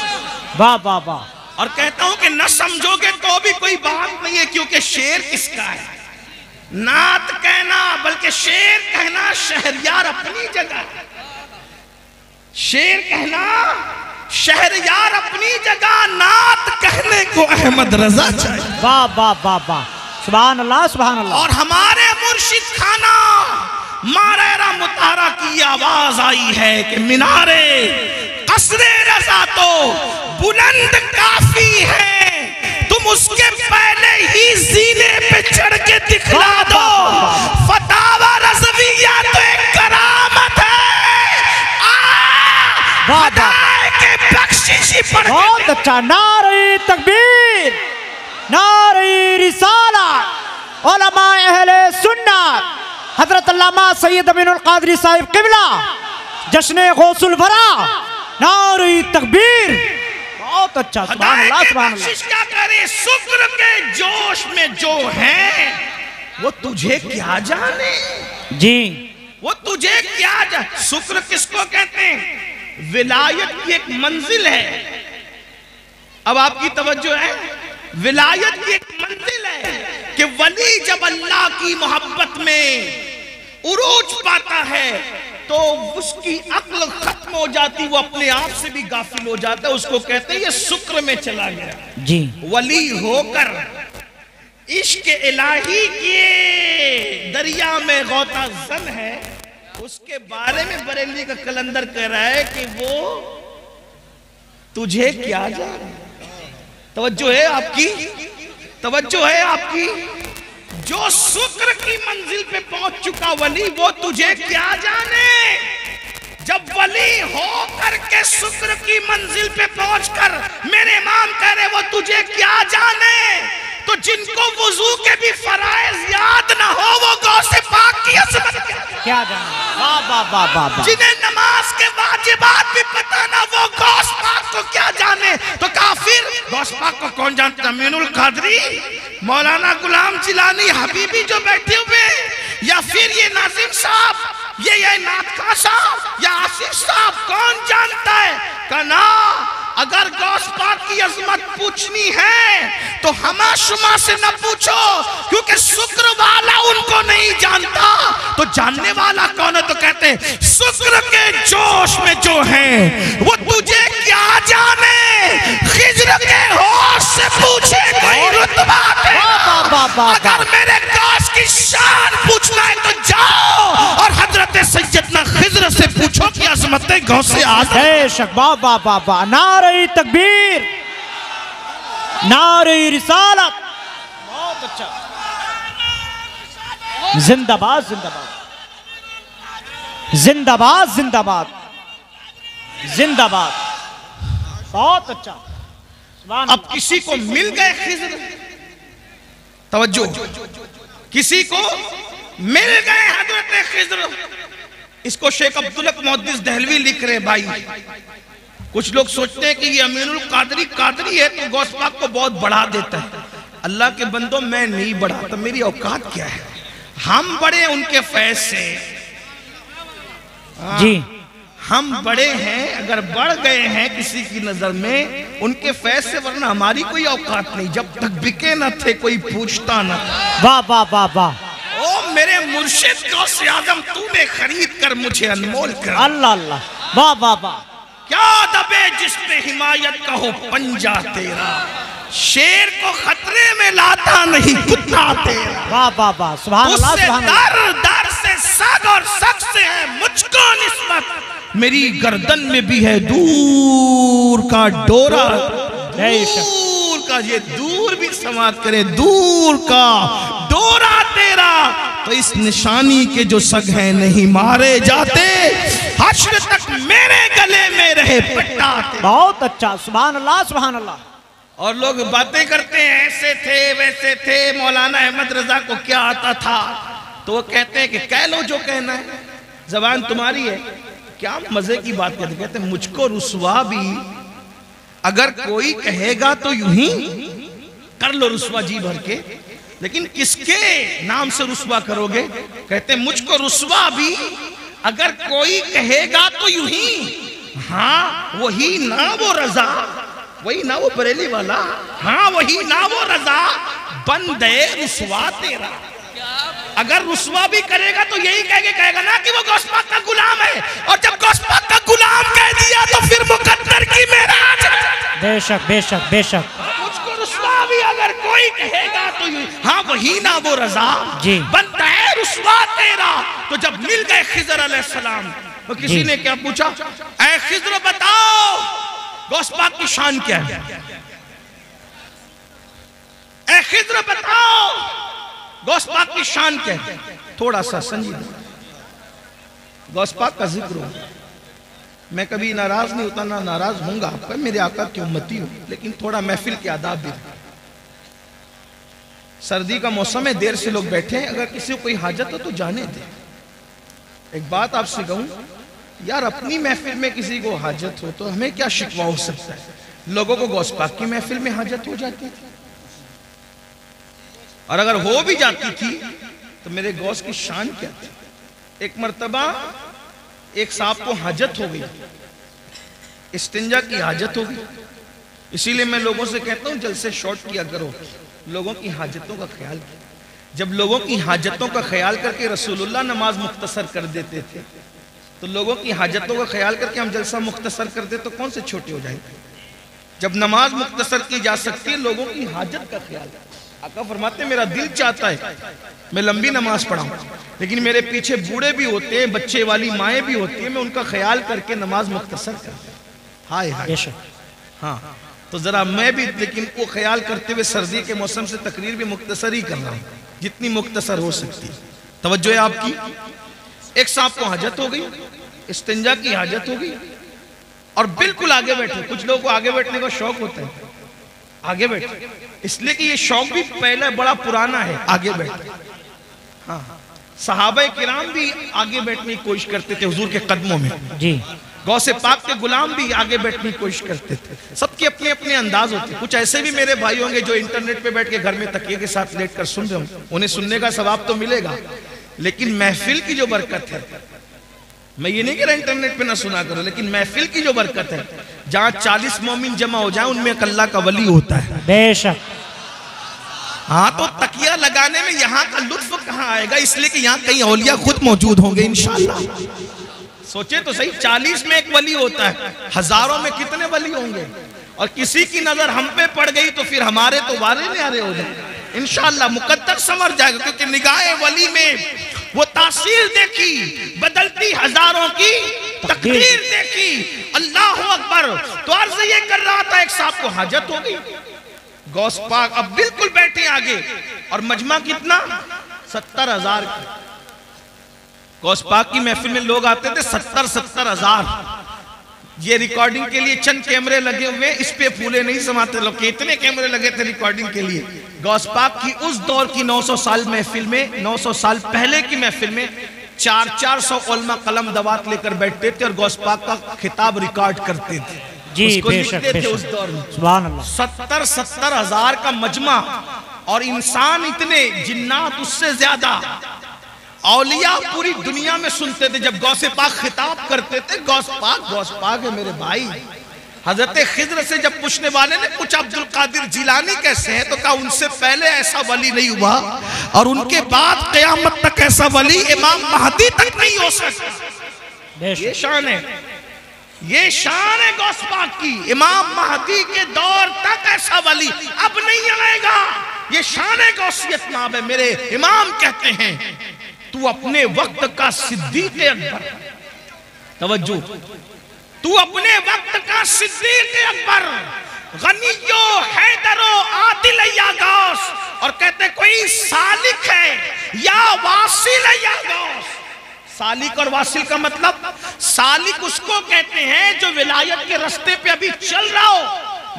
वाह वाह वाह। और कहता हूं कि न समझोगे तो भी कोई बात नहीं है, क्योंकि शेर किसका है? नात कहना बल्कि शेर कहना शहरयार अपनी जगह, शेर कहना शहरयार अपनी जगह, नात कहने को अहमद रजा चाहिए। वाह वाह वाह वाह, सुभान अल्लाह सुभान अल्लाह। और हमारे मुर्शिद खाना मारेरा मुतारा की आवाज आई है कि मीनारे कसरे रजा तो बुलंद काफी है, तुम उसके पहले ही जीने पे चढ़ के दिखला दो। फतावा रज़विया तो एक करामत है, के बख्शिशी पढ़ के। बहुत अच्छा, नारे तकबीर, नारे रिसालत, उलमा अहले सुन्नत, हजरत अल्लामा सैयद अमीनुल कादरी साहिब किबला, जश्न गौसुल वरा, नारे तकबीर। बहुत अच्छा, सुभान अल्लाह सुभान अल्लाह। क्या करे, शुक्र के जोश में जो है वो तुझे क्या जाने। जी, वो तुझे क्या जाने। शुक्र किसको कहते हैं? विलायत की एक मंजिल है। अब आपकी तवज्जो है, विलायत की एक मंजिल है कि वली जब अल्लाह की मोहब्बत में उरूज पाता है तो उसकी अक्ल खत्म हो जाती, वो अपने आप से भी गाफिल हो जाता है। उसको कहते हैं ये शुक्र में चला गया। जी, वली होकर इश्क इलाही के दरिया में गौता जन है, उसके बारे में बरेली का कलंदर कह रहा है कि वो तुझे क्या जाने। तवज्जो है आपकी, तवज्जो है आपकी। जो शुक्र की मंजिल पे पहुंच चुका वली, वो तुझे क्या जाने। जब वली हो करके शुक्र की मंजिल पे पहुंचकर मेरे इमाम कह रहे वो तुझे क्या जाने, तो जिनको वुजू के भी फराइज याद ना हो वो गौसे पाक की अज़मत क्या जाने। वाह वाह वाह वाह। जिन्हें नमाज के वाजिबात भी पता ना वो गौस पाक को क्या जाने। तो काफिर गौस पाक को कौन जानता? अमीनुल कादरी, मौलाना गुलाम जिलानी, हबीबी जो बैठे हुए, या फिर ये नाजिम साहब, ये नाथ साहब या आसिफ साहब, कौन जानता है? कना अगर गौस पाक की अजमत पूछनी है तो हमा शुमा से न पूछो, क्योंकि शुक्र वाला उनको नहीं जानता। तो जानने वाला कौन है? तो कहते हैं शुक्र के जोश में जो है वो तुझे क्या जाने। खिज्र के होश से पूछे कोई रुतबा तेरा, अगर मेरे गौस की शान पूछना है तो जाओ और हजरत सैयदना खिज्र से पूछो कि अजमत गौसे आज़म। बेशक, वाह वाह वाह वाह। नारे तकबीर, नारे रिसालत। बहुत अच्छा, जिंदाबाद जिंदाबाद जिंदाबाद जिंदाबाद जिंदाबाद। बहुत अच्छा। अब किसी को मिल गए खिज्र, तवज्जो, किसी को मिल गए हजरत खिज्र। इसको शेख अब्दुल हक मुहद्दिस दहलवी लिख रहे भाई। कुछ लोग सोचते हैं कि ये अमीनुल कादरी कादरी है तो गौस पाक को बहुत बढ़ा देता है। अल्लाह के बंदो, मैं नहीं बढ़ाता, मेरी औकात क्या है। हम बड़े उनके फैज से जी, हम बड़े हैं, अगर बढ़ गए हैं किसी की नजर में उनके फैज से, वरना हमारी कोई औकात नहीं। जब तक बिके न थे कोई पूछता न था। वाह वाह वाह वाह। ओ मेरे मुर्शिद गौसे आज़म, तूने खरीद कर मुझे अनमोल कर। अल्लाह अल्लाह, वाह वाह वाह। क्या दबे जिस पे हिमायत का हो पंजा तेरा, शेर को खतरे में लाता नहीं कुत्ता तेरा। वाह वाह वाह, सुभान अल्लाह सुभान अल्लाह। दर से सग और सग से है मुझको निस्बत, मेरी गर्दन में भी है दूर का डोरा। दूर का, ये दूर भी समाप्त करे, दूर का डोरा तेरा, तो इस निशानी के जो सग हैं नहीं मारे जाते, हश्र तक मेरे गले में रहे पट्टा। बहुत अच्छा, सुभान अल्लाह सुभान अल्लाह। और लोग बातें करते हैं ऐसे थे वैसे थे, मौलाना अहमद रजा को क्या आता था, तो वो कहते हैं कि कह लो जो कहना है, जबान तुम्हारी है। क्या मजे की बात कहते हैं मुझको रुसवा भी अगर कोई कहेगा तो यूं ही कर लो रुसवा जी भर के, लेकिन किसके नाम से रुसवा करोगे? कहते हैं मुझको रुसवा भी अगर कोई कहेगा तो यूं ही, हाँ वही ना वो रजा, वही ना वो बरेली वाला, हाँ वही ना वो रजा, बंदे रुसवा तेरा। अगर रुसवा भी करेगा तो यही कहेगा ना कि वो गौसपाक का गुलाम है, और जब गौसपाक का गुलाम कह दिया तो फिर मुकद्दर की मेराज। बेशक बेशक बेशक। मुझको रुसवा भी अगर कोई कहेगा तो हाँ वही ना वो रजा जी, बनता है रुसवा तेरा। तो जब मिल गए खिजर अलैहिस्सलाम, तो किसी ने क्या पूछा, ऐ खिजर बताओ गौसपाक की शान क्या है, ऐ खिजर बताओ गौसपाक की शान क्या है। थोड़ा सा संजीदा गौसपाक का जिक्र हो, मैं कभी नाराज नहीं होता ना नाराज होऊंगा आपका, मेरे आका की उम्मती हूं, लेकिन थोड़ा महफिल के आदाब भी। सर्दी का मौसम है, देर से लोग बैठे हैं, अगर किसी को कोई हाजत हो तो जाने दे। एक बात आपसे कहूं यार, अपनी महफिल में किसी को हाजत हो तो हमें क्या शिकवा हो सकता है, लोगों को गौसपाक की महफिल में हाजत हो जाती थी, और अगर हो भी जाती थी तो मेरे गौस की शान क्या थी। एक मर्तबा एक साहब को हाजत हो गई, इस्तिंजा की हाजत हो गई, इसीलिए मैं लोगों से कहता हूं जलसे शॉर्ट किया करो, लोगों की हाजतों का ख्याल किया। जब लोगों की हाजतों का ख्याल करके रसूलुल्लाह नमाज मुख्तसर कर देते थे, तो लोगों की हाजतों का ख्याल करके हम जलसा मुख्तसर कर दे तो कौन से छोटे हो जाएंगे। जब नमाज मुख्तसर की जा सकती है, लोगों की हाजत का ख्याल। आका फरमाते मेरा दिल चाहता है मैं लंबी नमाज पढ़ाऊं, लेकिन मेरे पीछे बूढ़े भी होते हैं, बच्चे वाली माएँ भी होती हैं, मैं उनका ख्याल करके नमाज मुख्तसर करता हूं। हाय हाय, हाँ तो जरा मैं भी लेकिन वो ख्याल करते हुए सर्दी के मौसम से तकरीर भी मुख्तसर ही कर रहा हूँ, जितनी मुख्तसर हो सकती है। तवज्जो है आपकी। एक सांप को हाजत हो गई, इस्तिंजा की हाजत हो गई, और बिल्कुल आगे बैठे। कुछ लोगों को आगे बैठने का शौक होता है, आगे बैठे, इसलिए कि ये शौक भी पहले बड़ा पुराना है, आगे बैठे। हाँ, सहाबा किराम भी आगे बैठने की कोशिश करते थे हुजूर के कदमों में जी, गौसे पाक के गुलाम भी आगे बैठने की कोशिश करते थे। सबके अपने अपने अंदाज होते। कुछ ऐसे भी मेरे भाई होंगे जो इंटरनेट पे बैठ के घर में तकिए के साथ लेट कर सुन रहे होंगे, उन्हें सुनने का सवाब तो मिलेगा, लेकिन महफिल की जो बरकत है, मैं ये नहीं कह रहा इंटरनेट पे ना सुना करो, लेकिन महफिल की जो बरकत है, जहाँ 40 मोमिन जमा हो जाए उनमें एक अल्लाह का वली होता है। बेशक। हाँ, तो तकिया लगाने में यहाँ का लुत्फ कहाँ आएगा, इसलिए कि यहाँ कई औलिया खुद मौजूद होंगे इंशाअल्लाह। सोचे तो सही, 40 में एक वली होता है, हजारों में कितने वली होंगे, और किसी की नजर हम पे पड़ गई तो फिर हमारे तो वारे न्यारे हो जाए इंशाअल्लाह, मुकद्दर समझ जाएगा, क्योंकि निगाहे वली में वो तासीर देखी, बदलती हजारों की तकदीर देखी। अल्लाह अकबर। तो अर्ज ये कर रहा था, एक साहब को हाजत हो गई, गौस पाक अब बिल्कुल बैठे आगे, और मजमा कितना 70,000। गौस पाक की महफिल में लोग आते थे 70,000। ये रिकॉर्डिंग के लिए चंद कैमरे लगे हुए, इस पे फूले नहीं समाते लोग, कितने कैमरे लगे थे रिकॉर्डिंग के लिए। गौस पाक की उस दौर की 900 साल महफिल में, 900 साल पहले की महफिल में 400 उलमा कलम दवात लेकर बैठते थे और गौस पाक का खिताब रिकॉर्ड करते थे जी, लिखते थे उस दौर में। सुभान अल्लाह। 70,000 का मजमा, और इंसान इतने, जिन्नात उससे ज्यादा, औलिया पूरी दुनिया में सुनते थे। जब गौसे पाक खिताब करते थे, गौस पाक है मेरे भाई। हजरत खिज्र से जब पूछने वाले ने पूछा अब्दुल कादिर जिलानी कैसे है, तो कहा उनसे पहले ऐसा वली नहीं हुआ, और उनके बाद क़यामत तक ऐसा वली इमाम महदी तक नहीं हो सकता। ये शान है। ये शान है गौस पाक की। इमाम महदी के दौर तक ऐसा वली अब नहीं आएगा। ये शान है गौसियत नाम है। मेरे इमाम कहते हैं तू अपने वक्त का सिद्दीक अकबर, तवज्जो, तू अपने वक्त का सिद्दीक अकबर, गनियो हैदरो आदिल या गौस। और कहते कोई सालिक है या वासिल या गौस। सालिक और वासिल का मतलब, सालिक उसको कहते हैं जो विलायत के रास्ते पे अभी चल रहा हो,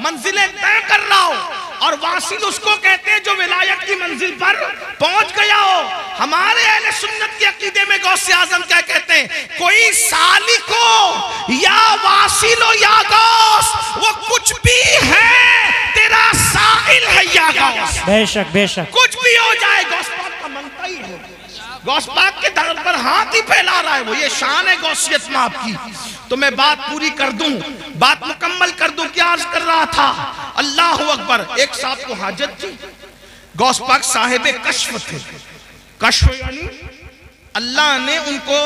मंजिलें तय कर रहा हो, और वासिल उसको कहते हैं जो विलायत की मंजिल पर पहुंच गया हो। हमारे अहले सुन्नत के अकीदे में गौसे आजम क्या कहते हैं, कोई सालिक हो या वासिल हो या गौस, वो कुछ भी है, तेरा साहिल है या गौस। बेशक बेशक, कुछ भी हो जाए गौस पाक का मनता ही है। गौस पाक के दर पर हाथ ही फैला रहा है वो। ये शान है गौसियत में आपकी। तो मैं बात पूरी कर दूं, बात मुकम्मल कर दूं। क्या अर्ज कर रहा था? अल्लाह अकबर। एक साहब को हाजत थी, गौस पाक साहिब कश्फ थे। कश्फ यानी अल्लाह ने उनको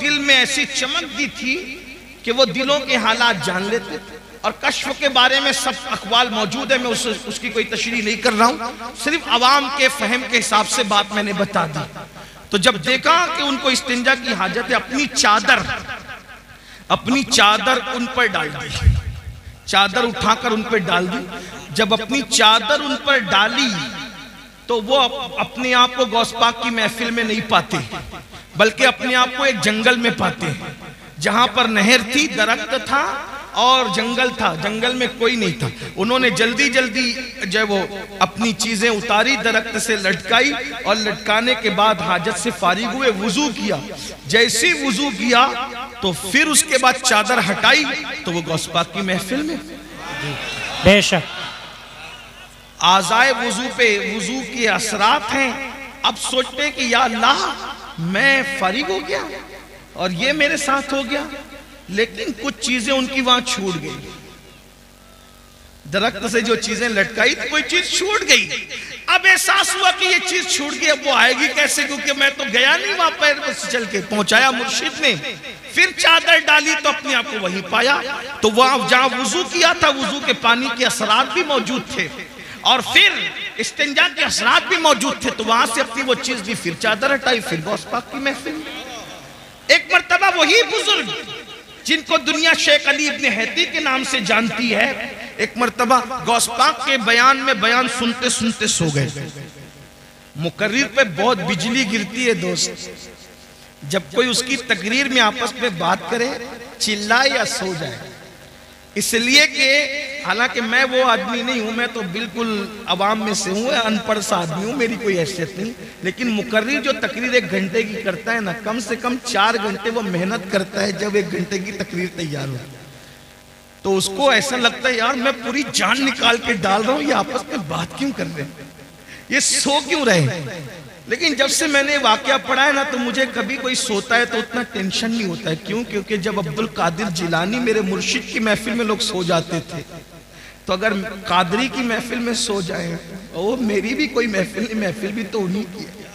दिल में ऐसी चमक दी थी कि वो दिलों के हालात जान लेते थे। और कश्फ के बारे में सब अखबाल मौजूद है, मैं उसकी कोई तशरीह नहीं कर रहा हूं, सिर्फ अवाम के फहम के हिसाब से बात मैंने बता दी। तो जब देखा कि उनको इस्तिंजा की हाजत है, अपनी चादर उन पर डाल दी, चादर उठाकर उन पर डाल दी। जब अपनी चादर उन पर डाली तो वो अपने आप को गौस पाक की महफिल में नहीं पाते, बल्कि अपने आप को एक जंगल में पाते, जहां पर नहर थी, दरख्त था और जंगल था, जंगल में कोई नहीं था। उन्होंने जल्दी जल्दी जब वो अपनी चीजें उतारी, दरख्त से लटकाई, और लटकाने के बाद हाजत से फारिग हुए, वुजू किया। जैसे वुजू किया तो फिर उसके बाद चादर हटाई तो वो गौस पाक की महफिल में। बेशक आज़ाए वुजू पे वुजू के असरात हैं। अब सोचते कि या अल्लाह मैं फारिग हो गया और ये मेरे साथ हो गया, लेकिन कुछ चीजें उनकी वहां छूट गई। दरख्त से जो चीजें लटकाई थी कोई चीज छूट गई। अब एहसास हुआ कि ये चीज छूट गई, अब वो आएगी कैसे, क्योंकि मैं तो गया नहीं वहां पैर पर चल के। पहुंचाया मुर्शिद ने, फिर चादर डाली तो अपने आप को वहीं पाया। तो वहां जहां वुजू किया था, वुजू के पानी के असरात भी मौजूद थे और फिर इस्तिंजा के असरात भी मौजूद थे। तो वहां से अपनी वो चीज दी, फिर चादर हटाई, फिर गौस पाक की महफिल। एक मर्तबा वही बुजुर्ग जिनको दुनिया शेख अली इब्ने हैती के नाम से जानती है, एक मर्तबा गौस पाक के बयान में बयान सुनते सुनते सो गए। मुकर्रिर पे बहुत बिजली गिरती है दोस्त, जब कोई उसकी तकरीर में आपस में बात करे, चिल्लाए या सो जाए। इसलिए कि हालांकि मैं वो आदमी नहीं हूं, मैं तो बिल्कुल अवाम में से हूं, अनपढ़ सा आदमी हूं, मेरी कोई हैसियत नहीं। लेकिन मुकर्रिर जो तकरीर 1 घंटे की करता है ना, कम से कम 4 घंटे वो मेहनत करता है जब 1 घंटे की तकरीर तैयार हो। तो उसको ऐसा लगता है यार मैं पूरी जान निकाल के डाल रहा हूं, ये आपस में बात क्यों कर रहे हैं, ये सो क्यों रहे। लेकिन जब से मैंने वाकया पढ़ा है ना, तो मुझे कभी कोई सोता है तो उतना टेंशन नहीं होता है। क्यों? क्योंकि जब अब्दुल कादिर जिलानी मेरे मुर्शिद की महफिल में लोग सो जाते थे, तो अगर कादरी की महफिल में सो जाए, ओ मेरी भी कोई महफिल नहीं, महफिल भी तो उन्हीं की है,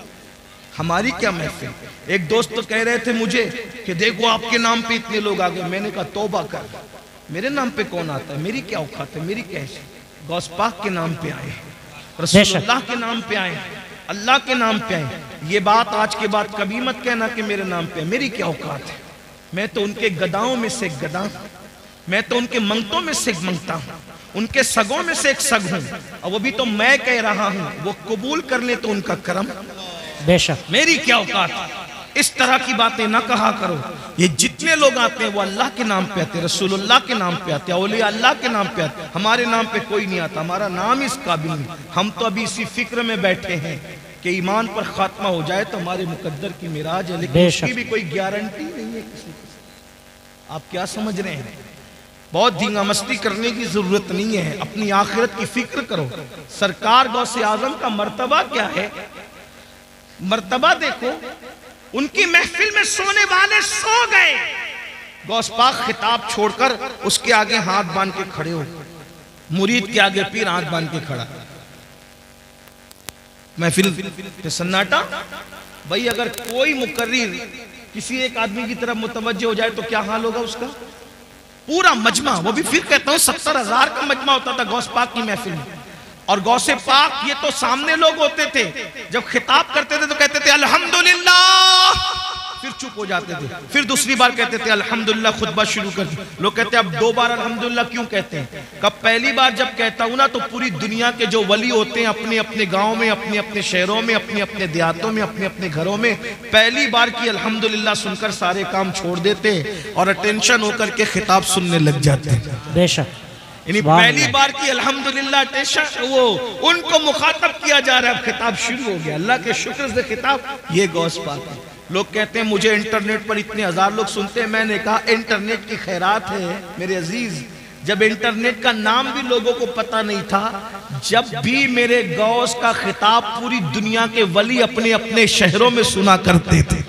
हमारी क्या महफिल। एक दोस्त तो कह रहे थे मुझे कि देखो आपके नाम पे इतने लोग आ गए। मैंने कहा तौबा कर, मेरे नाम पे कौन आता है, मेरी क्या औकात है, मेरी कैसे। गौस पाक के नाम पे आए, रसूलुल्लाह के नाम पे आए, अल्लाह के नाम पे आए। ये बात आज के बाद कभी मत कहना कि मेरे नाम पे, मेरी क्या औकात है। मैं तो उनके गदाओं में से एक गदा, मैं तो उनके मंगतों में से एक मंगता हूँ, उनके सगों में से एक सग हूँ, और वो भी तो मैं कह रहा हूँ, वो कबूल कर ले तो उनका करम। बेशक मेरी क्या औकात। इस तरह की बातें ना कहा करो। ये जितने लोग आते हैं वो अल्लाह के नाम पे आते हैं, रसूलुल्लाह के नाम पे आते हैं, औलिया अल्लाह के नाम पे आते हैं। हमारे नाम पे कोई नहीं आता, हमारा नाम इस काबिल नहीं। हम तो अभी इसी फिक्र में बैठे हैं कि ईमान पर खात्मा हो जाए तो हमारे मुकद्दर की मिराज है, लेकिन उसकी भी कोई गारंटी नहीं है किसी को। आप क्या समझ रहे हैं? बहुत धींगा मस्ती करने की जरूरत नहीं है, अपनी आखिरत की फिक्र करो। सरकार गौसे आजम का मर्तबा क्या है, मर्तबा देखो। उनकी महफिल में सोने वाले सो गए, गौस पाक खिताब छोड़कर उसके आगे हाथ बांध के खड़े हो, मुरीद के आगे पीर हाथ बांध के खड़ा। महफिल पे सन्नाटा। भाई अगर कोई मुकर्रिर किसी एक आदमी की तरफ मुतवज्जे हो जाए तो क्या हाल होगा उसका। पूरा मजमा, वो भी फिर कहता हूँ 70,000 का मजमा होता था गौस पाक की महफिल में। और गौसे पाक ये तो सामने लोग होते थे, जब खिताब करते थे तो कहते थे अल्हम्दुलिल्लाह, फिर चुप हो जाते थे, फिर दूसरी बार कहते थे अल्हम्दुलिल्लाह, खुतबा शुरू कर दी। लोग कहते हैं अब 2 बार अल्हम्दुलिल्लाह क्यों कहते हैं? कब पहली बार जब कहता हूं ना तो पूरी दुनिया के जो वली होते हैं अपने अपने गाँव में, अपने अपने शहरों में, अपने अपने देहातों में, अपने अपने घरों में पहली बार की अल्हम्दुलिल्लाह सुनकर सारे काम छोड़ देते और अटेंशन होकर के खिताब सुनने लग जाते हैं। बेशक, यानी पहली बार की अल्हम्दुलिल्लाह अटेंशन, वो उनको मुखातब किया जा रहा है, खिताब शुरू हो गया। अल्लाह के शुक्र से खिताब ये गौस पाक है। लोग कहते हैं मुझे इंटरनेट पर इतने 1000 लोग सुनते हैं। मैंने कहा इंटरनेट की खैरात है मेरे अजीज, जब इंटरनेट का नाम भी लोगों को पता नहीं था, जब भी मेरे गौस का खिताब पूरी दुनिया के वली अपने अपने शहरों में सुना करते थे।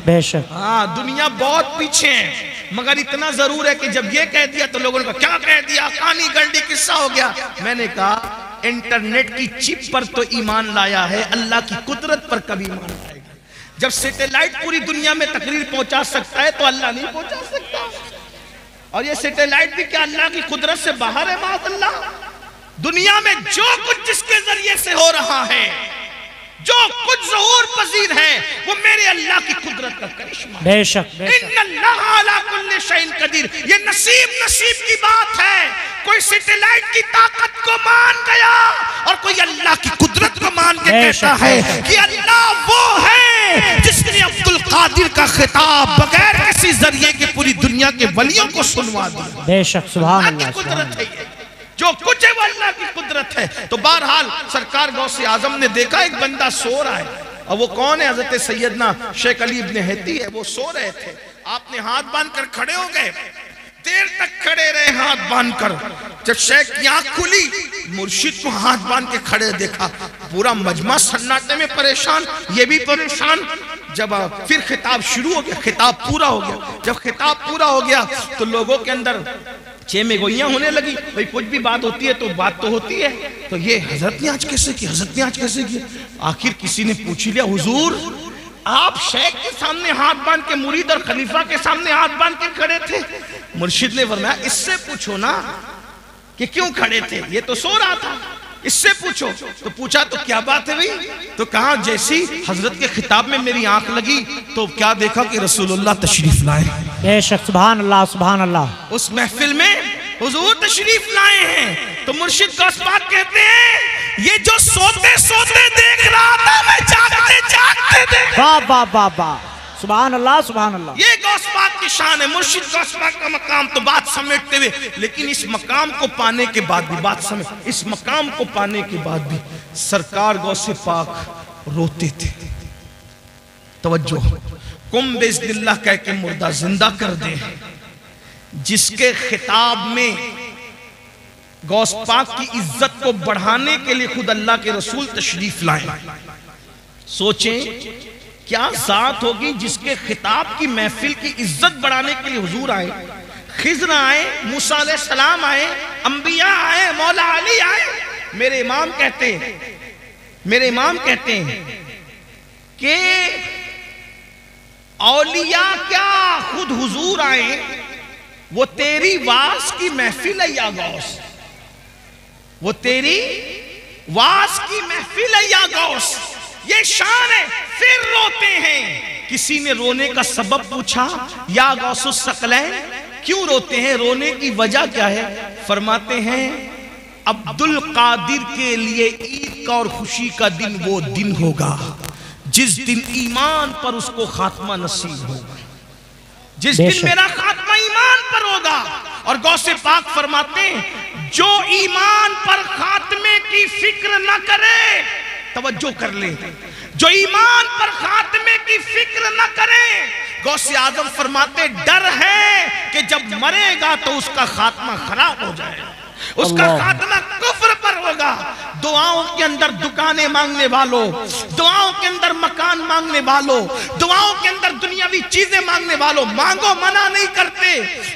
बेशक, हाँ, दुनिया बहुत पीछे है, मगर इतना जरूर है कि जब ये कह दिया तो लोगों ने कहा क्या कह दिया, कहानी गंडी किस्सा हो गया। मैंने कहा इंटरनेट की चिप पर तो ईमान लाया है, अल्लाह की कुदरत पर कभी ईमान लाएगा। जब सैटेलाइट पूरी दुनिया में तकरीर पहुंचा सकता है तो अल्लाह नहीं पहुंचा सकता। और ये सैटेलाइट भी क्या अल्लाह की कुदरत से बाहर है? माअल्लाह, दुनिया में जो कुछ जिसके जरिए से हो रहा है, जो कुछ ज़हूर पजीर है, वो मेरे अल्लाह की कुदरत का करिश्मा। बेशक, इन्नल्लाह अला कुल्ली शैइन कदीर। ये नसीब की बात है। कोई सैटेलाइट की ताकत को मान गया और कोई अल्लाह की कुदरत को मान के कहता है कि अल्लाह वो है जिसने अब्दुल कादिर का खिताब बगैर किसी जरिए के पूरी दुनिया के वलियों को सुनवा दिया। बेशक, सुभान अल्लाह, कुदरत है, जो कुछ है वो अल्लाह की कुदरत है। तो बहरहाल सरकार गौसे आजम ने देखा एक बंदा सो रहा है, और वो कौन है? हजरत सैयदना शेख अली इब्न हैती है। वो सो रहे थे, आपने हाथ बांध कर खड़े हो गए, देर तक खड़े रहे हाथ बांध कर। जब शेख की आंख खुली, मुर्शिद को हाथ बांध के खड़े देखा, पूरा मजमा सन्नाटे में परेशान, ये भी परेशान। जब फिर खिताब शुरू हो गया, खिताब पूरा हो गया। जब खिताब पूरा हो गया तो लोगों के अंदर चेमे गोइयां होने लगी। भाई कुछ भी बात होती है तो बात तो होती है, तो ये हजरत ने आज कैसे की, हजरत ने आज कैसे की। आखिर किसी ने पूछ लिया, हुजूर आप शेख के सामने हाथ बांध के, मुरीद और खलीफा के सामने हाथ बांध के खड़े थे। मुर्शिद ने फरमाया इससे पूछो ना कि क्यों खड़े थे, ये तो सो रहा था, इससे पूछो। तो पूछा तो क्या बात है भाई? तो कहा जैसी हजरत के खिताब में मेरी आंख लगी तो क्या देखा कि रसूलुल्लाह तशरीफ लाए। बेशक, सुभान अल्लाह, सुभान अल्लाह। उस महफिल में हुजूर तशरीफ लाए हैं। तो मुर्शिद गौस पाक कहते हैं ये जो सोते सोते देख रहा था, मैं जागते जागते देख। वाह वाह वाह वाह, सुभान अल्लाह, सुभान अल्लाह। ये गौस पाक की शान है। मुर्शिद गौस पाक का मकाम तो बात समेटते हुए, लेकिन इस मकाम को पाने के बाद भी बात समेट, इस मकाम को पाने के बाद भी सरकार गौसे पाक रोते थे। तवज्जो, कुम बिस्मिल्लाह कह के मुर्दा जिंदा कर दे, जिसके खिताब में गौस पाक की इज्जत को बढ़ाने के लिए खुद अल्लाह के रसूल तशरीफ लाए। सोचें क्या जात होगी जिसके खिताब की महफिल की इज्जत बढ़ाने के लिए हुजूर आए, खिज़र आए, मूसा अलैहिस्सलाम आए, अंबिया आए, मौला अली आए। मेरे इमाम कहते हैं कि औलिया क्या खुद हुजूर आए, वो तेरी वास की महफिल है या गौस, वो तेरी वास की महफिल है या गौस, ये शान है। फिर रोते हैं। किसी ने रोने का सबब पूछा, या गौसुस सकलैन क्यों रोते हैं, रोने की वजह क्या है? फरमाते हैं अब्दुल कादिर के लिए ईद का और खुशी का दिन वो दिन होगा जिस दिन ईमान पर उसको खात्मा नसीब होगा, जिस दिन मेरा खात्मा ईमान पर होगा। और गौसे पाक फरमाते हैं जो ईमान पर खात्मे की फिक्र न करे, तवज्जो कर ले, जो ईमान पर खात्मे की फिक्र न करे, गौसे आजम फरमाते डर है कि जब मरेगा तो उसका खात्मा खराब हो जाएगा, उसका खात्मा कुफ्र अकबर होगा। दुआओं के अंदर दुकानें मांगने वालों, दुआओं के अंदर मकान मांगने वालों, दुआओं के अंदर दुनियावी चीजें मांगने वालों, मांगो, मना नहीं करते,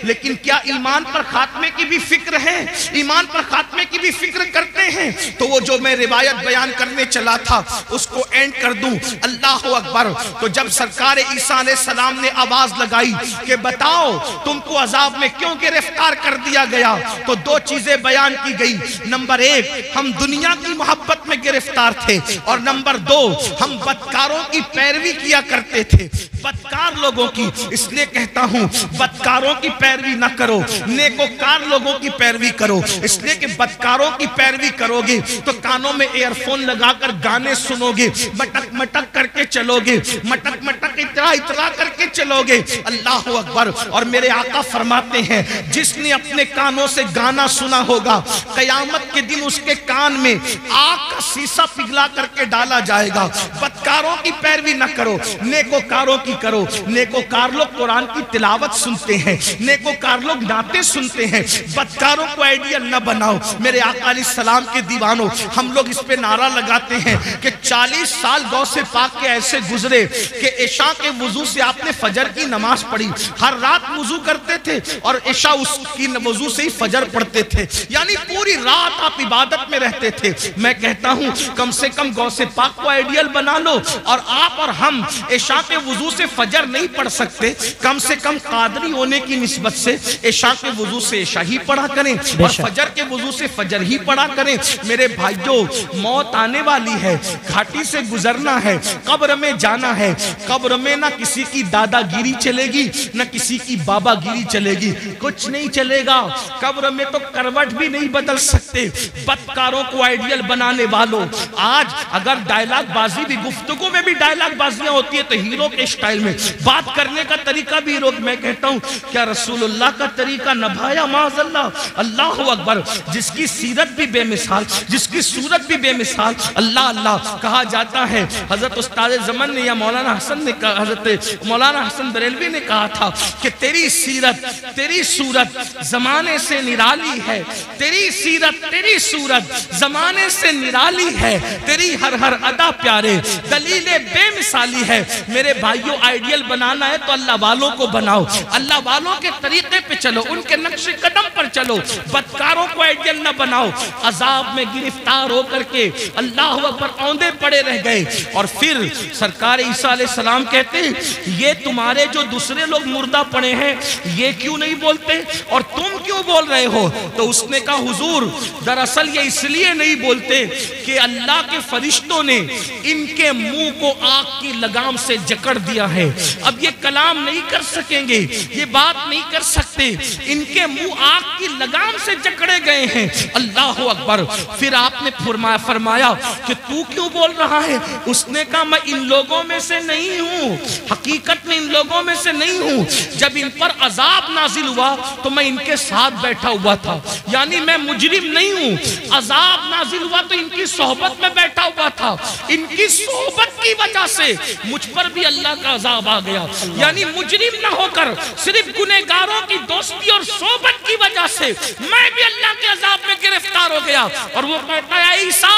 लेकिन क्या ईमान पर खात्मे की भी फिक्र है? ईमान पर खात्मे की भी फिक्र करते हैं? तो वो जो मैं रिवायत बयान करने चला था उसको एंड कर दूं। अल्लाह अकबर। तो जब सरकार ईसा अलैहिस्सलाम ने आवाज लगाई कि बताओ तुमको अजाब में क्यों गिरफ्तार कर दिया गया, तो दो चीजें बयान की गई। नंबर एक, हम दुनिया की मोहब्बत में गिरफ्तार थे, और नंबर दो, हम बदकारों की पैरवी किया करते थे, बदकार लोगों की। इसलिए कहता हूं बदकारों की पैरवी ना करो, नेकोकार लोगों की पैरवी करो। इसलिए कि बदकारों की पैरवी करोगे तो कानों में एयरफोन लगाकर गाने सुनोगे, मटक मटक करके चलोगे, मटक मटक इतरा इतरा करके चलोगे। अल्लाह अकबर। और मेरे आका फरमाते हैं जिसने अपने कानों से गाना सुना होगा, कयामत के दिन उसके कान में आग का शीशा पिघला करके डाला जाएगा। बदकारों की पैरवी न करो, नेकोकारों की करो। नेकोकार लोग कुरान की तिलावत सुनते हैं, नेकोकार लोग नाते सुनते हैं। बदकारों को आइडियल न बनाओ। मेरे आका अलैहिस्सलाम के दीवानों, हम लोग इस पे नारा लगाते हैं कि 40 साल गौसे पाक के ऐसे गुजरे कि इशा के वुजू से आपने फजर की नमाज पढ़ी, हर रात वुजू करते थे और इशा उसकी वुजू से ही फजर पढ़ते थे, यानी पूरी रात आप इबादत में रहते थे। मैं कहता हूं कम से कम गौसे पाक को आइडियल बना लो। और आप और हम इशा के वुजू से फजर नहीं पढ़ सकते, कम से कम कादरी होने की निस्बत से इशा के वुजू से इशा ही पढ़ा करें और फजर के वुजू से फजर ही पढ़ा करें। मेरे भाइयों, मौत आने वाली है, घाटी से गुजरना है, कब्र में जाना है। कब्र में ना किसी की दादागिरी चलेगी, ना किसी की बाबागिरी चलेगी, कुछ नहीं चलेगा। कब्र में तो करवट भी नहीं बदल सकते। बदकारों को आइडियल बनाने वालों, आज अगर डायलॉग बाजी भी, गुफ्तगू में भी डायलॉग बाजियां होती है तो हीरो के स्टाइल में बात करने का तरीका भी हीरो। मैं कहता हूं क्या रसूलुल्लाह का तरीका नभाया माज़अल्लाह। अल्लाह अकबर। जिसकी सीरत भी बेमिसाल, जिसकी सूरत भी बेमिसाल, अल्लाह अल्लाह कहा जाता है। हजरत उस्ताद ज़मान ने या मौलाना हसन ने कहा, हजरत मौलाना हसन बरेलवी ने कहा था कि तेरी सीरत, तेरी सूरत जमाने से निराली है, तेरी सीरत, तेरी सूरत जमाने से निराली है, तेरी हर हर अदा प्यारे, दलीले बेमिसाली है। मेरे भाइयों, आइडियल बनाना है तो अल्लाह वालों को बनाओ, अल्लाह वालों के तरीके पे चलो, उनके नक्शे कदम पर चलो। बदकारों को आइडियल न बनाओ। अजाब में गिरफ्तार होकर के अल्लाह अकबर औंधे पड़े रह गए। और फिर सरकार ईसा अलैहिस्सलाम कहते हैं ये तुम्हारे जो दूसरे लोग मुर्दा पड़े हैं ये क्यों नहीं बोलते और तुम क्यों बोल रहे हो? तो उसने कहा हुजूर, दरअसल ये इसलिए नहीं बोलते कि अल्लाह के फरिश्तों ने इनके मुंह को आग की लगाम से जकड़ दिया है। अब ये कलाम नहीं कर सकेंगे, ये बात नहीं कर सकते, इनके मुंह आग की लगाम से जकड़े गए हैं। अल्लाह अकबर। फिर आपने फरमाया कि तू क्यों बोल रहा है? उसने कहा मैं इन लोगों में से नहीं हूं, हकीकत में इन लोगों में से नहीं हूं। जब इन पर अजाब नाजिल हुआ तो मैं इनके साथ बैठा हुआ था, यानी मैं मुजरिम नहीं हूं। अजाब नाजिल हुआ तो इनकी सोहबत में बैठा हुआ था, इनकी सोहबत की वजह से मुझ पर भी अल्लाह का अजाब आ गया। यानी मुजरिम ना होकर सिर्फ गुनहगारों की दोस्ती और सोहबत की वजह से मैं भी अल्लाह के अजाब में गिरफ्तार हो गया। और वो कहता है ईसा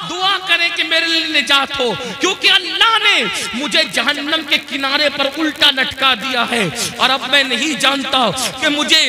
दुआ करे कि मेरे लिए निजात हो, क्योंकि अल्लाह ने मुझे जहन्नम के किनारे पर उल्टा लटका दिया है और अब मैं नहीं जानता कि मुझे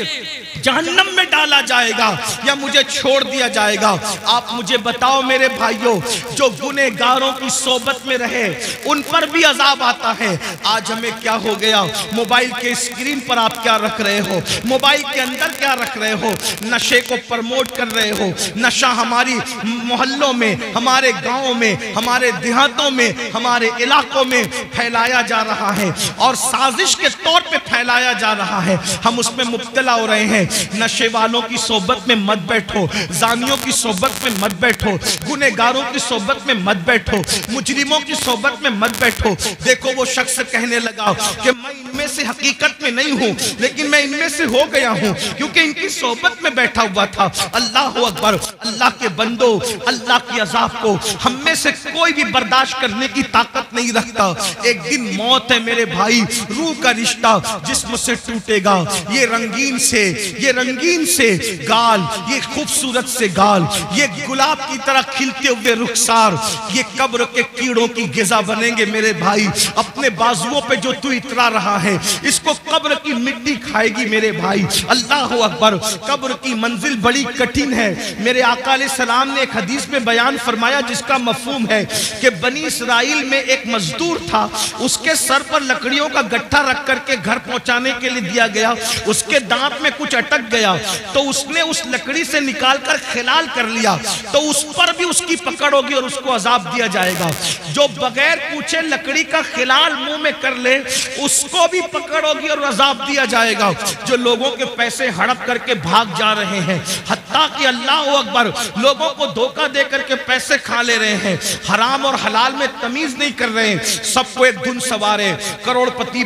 जहन्नम में डाला जाएगा या मुझे छोड़ दिया जाएगा। आप मुझे बताओ मेरे भाइयों, जो गुनहगारों की सोबत में रहे उन पर भी अजाब आता है। आज हमें क्या हो गया? मोबाइल के स्क्रीन पर आप क्या रख रहे हो, मोबाइल के अंदर क्या रख रहे हो? नशे को प्रमोट कर रहे हो। नशा हमारी मोहल्लों में, हमारे गाँव में, हमारे देहातों में, हमारे इलाकों में फैलाया जा रहा है और साजिश के तौर पे फैलाया जा रहा है। हम उसमें मुब्तला हो रहे हैं। नशे वालों की सोबत में मत बैठो, जानियों की सोबत में मत बैठो, गुनहगारों की सोबत में मत बैठो, मुजरिमों की सोबत में मत बैठो। देखो वो शख्स कहने लगा कि मैं इनमें में से हकीकत में नहीं हूँ, लेकिन मैं इनमें से हो गया हूँ क्योंकि इनकी सोहबत में बैठा हुआ था। अल्लाह अकबर। अल्लाह के बंदो, अल्लाह की अजाब को हम में से कोई भी बर्दाश्त करने की ताकत नहीं रखता। एक दिन मौत है मेरे भाई, रूह का रिश्ता जिस्म से टूटेगा। ये रंगीन से गाल, ये खूबसूरत से गाल, ये गुलाब की तरह खिलते हुए रुखसार, ये कब्र के कीड़ों की गिज़ा बनेंगे मेरे भाई। अपने बाजुओं पे जो तू इतरा रहा है, इसको कब्र की मिट्टी खाएगी मेरे भाई। अल्लाह अकबर। कब्र की मंजिल बड़ी कठिन है। मेरे आका अलैहिस्सलाम ने एक हदीस में बयान फरमाया जिसका मफहूम है कि बनी इस्राइल में एक मजदूर था, उसके सर पर लकड़ियों का गट्ठा रख करके घर पहुंचाने के लिए दिया गया। उसके दांत में कुछ अटक गया तो उसने उस लकड़ी से निकालकर खिलाल कर लिया, तो उस पर भी उसकी पकड़ होगी और उसको अजाब दिया जाएगा। जो बगैर पूछे लकड़ी का खिलाल मुंह में कर ले, उसको भी पकड़ होगी और अजाब दिया जाएगा। जो लोगों के पैसे हड़प करके भाग जा रहे हैं, हत्ता कि अल्लाह अकबर, लोगों को धोखा दे करके पैसे खा ले रहे हैं, हराम और हलाल में तमीज नहीं कर रहे हैं, सबको एक धुन सवारे, करोड़पति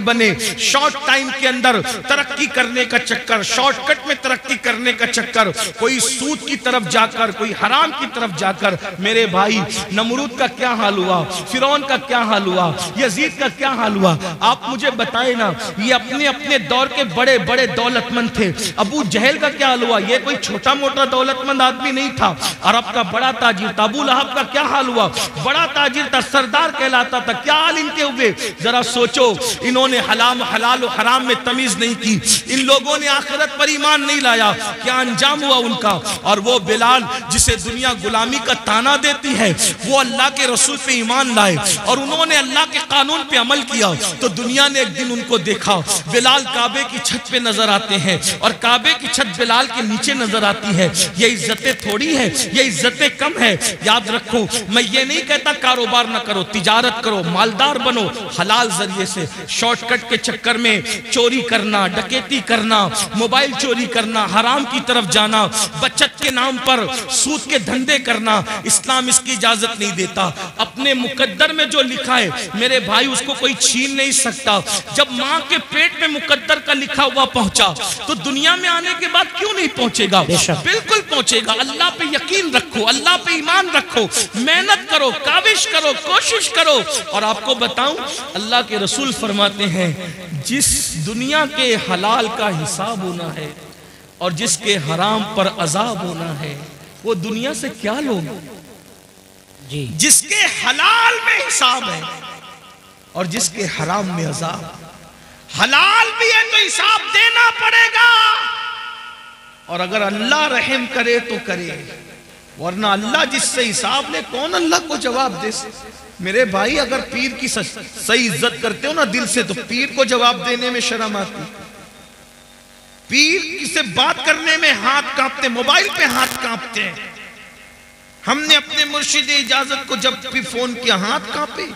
बने, शॉर्ट टाइम के अंदर तरक्की करने का चक्कर, शॉर्टकट में तरक्की करने का चक्कर, कोई सूद की तरफ जाकर, कोई हराम की तरफ जाकर। मेरे भाई, नमरूद का क्या हाल हुआ, फिरौन का क्या हाल हुआ, यजीद का क्या हाल हुआ, आप मुझे बताए ना। ये अपने अपने दौर के बड़े बड़े दौलतमंद थे। अबू जहल का क्या हाल हुआ, ये कोई छोटा मोटा दौलतमंद आदमी नहीं था, अरब का बड़ा ताजिर था। अबू लहब का क्या हाल हुआ, बड़ा ताजिर था, सरदार कहलाता था। क्या हाल इनके हुए, जरा सोचो। इन्होंने हलाल और हराम में तमीज नहीं की, इन लोगों ने आखिरत पर ईमान नहीं लाया। क्या अंजाम हुआ उनका। और वो बिलाल जिसे दुनिया गुलामी का ताना देती है, वो अल्लाह के रसूल पे ईमान लाए और उन्होंने अल्लाह के कानून पे अमल किया, तो दुनिया ने एक दिन उनको देखा। बिलाल काबे की छत पे नजर आते हैं और काबे की छत बिलाल के नीचे नजर आती है। ये इज्जतें थोड़ी है, ये इज्जतें कम है। याद रखो, मैं ये नहीं कहता कारोबार ना करो, तिजारत करो, मालदार बनो हलाल जरिए से। शॉर्टकट के चक्कर में चोरी करना, डकैती करना, मोबाइल चोरी करना, हराम की तरफ जाना, बचत के नाम पर सूद के धंधे करना, इस्लाम इसकी इजाजत नहीं देता। अपने मुकद्दर में जो लिखा है मेरे भाई, उसको कोई छीन नहीं सकता। जब माँ के पेट में मुकद्दर का लिखा हुआ पहुंचा, तो दुनिया में आने के बाद क्यों नहीं पहुंचेगा? बिल्कुल पहुंचेगा। अल्लाह पे यकीन रखो, अल्लाह पे ईमान रखो, मेहनत करो, काविश करो, कोशिश करो। और आपको बताऊं, अल्लाह के रसूल फरमाते हैं, जिस दुनिया के हलाल का हिसाब होना है और जिसके हराम पर अजाब होना है, वो दुनिया से क्या लोग जी। जिसके हलाल में हिसाब है और जिसके हराम में अजाब। हलाल भी है तो हिसाब देना पड़ेगा, और अगर अल्लाह रहम करे तो करे, वरना अल्लाह जिससे हिसाब ले, कौन अल्लाह को जवाब दे। मेरे भाई, अगर पीर की सही इज्जत करते हो ना दिल से, तो पीर को जवाब देने में शर्म आती। पीर से बात करने में हाथ कांपते, मोबाइल पे हाथ कांपते हैं। हमने अपने मुर्शिद इजाजत को जब भी फोन किया, हाथ कांपे।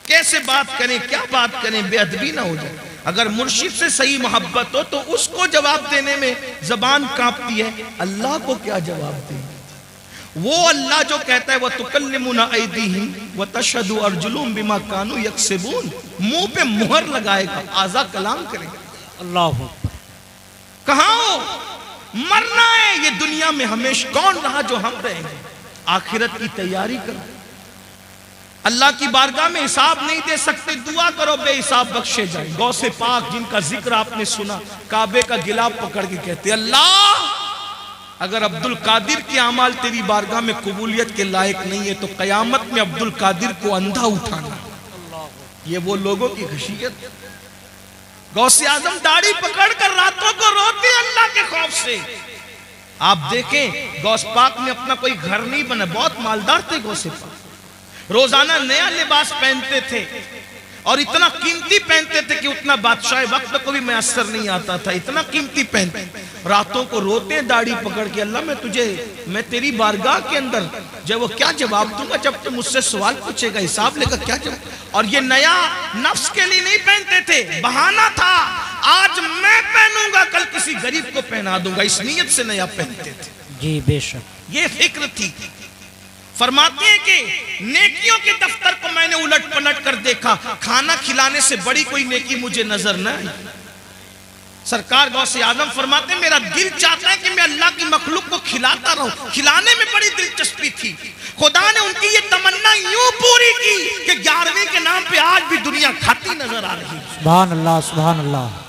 कैसे बात करें, क्या बात करें, बेअदबी ना हो जाए। अगर मुर्शिद से सही मोहब्बत हो तो उसको जवाब देने में जबान कांपती है, अल्लाह को क्या जवाब दें। वो अल्लाह जो कहता है, वह तुकल्लिमुना ऐदीहिम व तशहदु अर्जुलुहुम बिमा कानू यक्सिबून, मुंह पे मुहर लगाएगा, आजा कलाम करेगा। अल्लाह कहाँ हो, मरना है ये दुनिया में हमेशा। कौन रहा जो हम रहेंगे। आखिरत की तैयारी करो। अल्लाह की बारगाह में हिसाब नहीं दे सकते, दुआ करो बेहिसाब बख्शे जाए। गौसे पाक जिनका जिक्र आपने सुना, काबे का गिलाफ पकड़ के कहते, अल्लाह अगर अब्दुल कादिर के अमाल तेरी बारगाह में कबूलियत के लायक नहीं है, तो कयामत में अब्दुल कादिर को अंधा उठाना। ये वो लोगों की खशियत। गौसे आजम दाढ़ी पकड़कर रातों को रोते अल्लाह के खौफ से। आप देखें, गौस पाक ने अपना कोई घर नहीं बना, बहुत मालदार थे गौसे पाक। रोजाना नया लिबास पहनते थे और इतना कीमती पहनते थे कि उतना बादशाह वक्त को भी मैसर नहीं आता था, इतना कीमती पहनते। रातों को रोते दाढ़ी पकड़ के, अल्लाह मैं तेरी बारगाह के अंदर जब वो क्या जवाब दूंगा, जब तुम मुझसे सवाल पूछेगा, हिसाब लेकर क्या जवाब। और ये नया नफ्स के लिए नहीं पहनते थे, बहाना था, आज मैं पहनूंगा, कल किसी गरीब को पहना दूंगा, इस नीयत से नया पहनते थे। जी बेशक, ये फिक्र थी। फरमाते हैं कि नेकियों के दफ्तर को मैंने उलट पलट कर देखा, खाना खिलाने से बड़ी कोई नेकी मुझे नजर न आई। सरकार गौसे आजम फरमाते हैं मेरा दिल चाहता है कि मैं अल्लाह की मखलूक को खिलाता रहूं। खिलाने में बड़ी दिलचस्पी थी। खुदा ने उनकी ये तमन्ना यूं पूरी की कि 11वीं के नाम पे आज भी दुनिया खाती नजर आ रही है। सुभान अल्लाह, सुभान अल्लाह।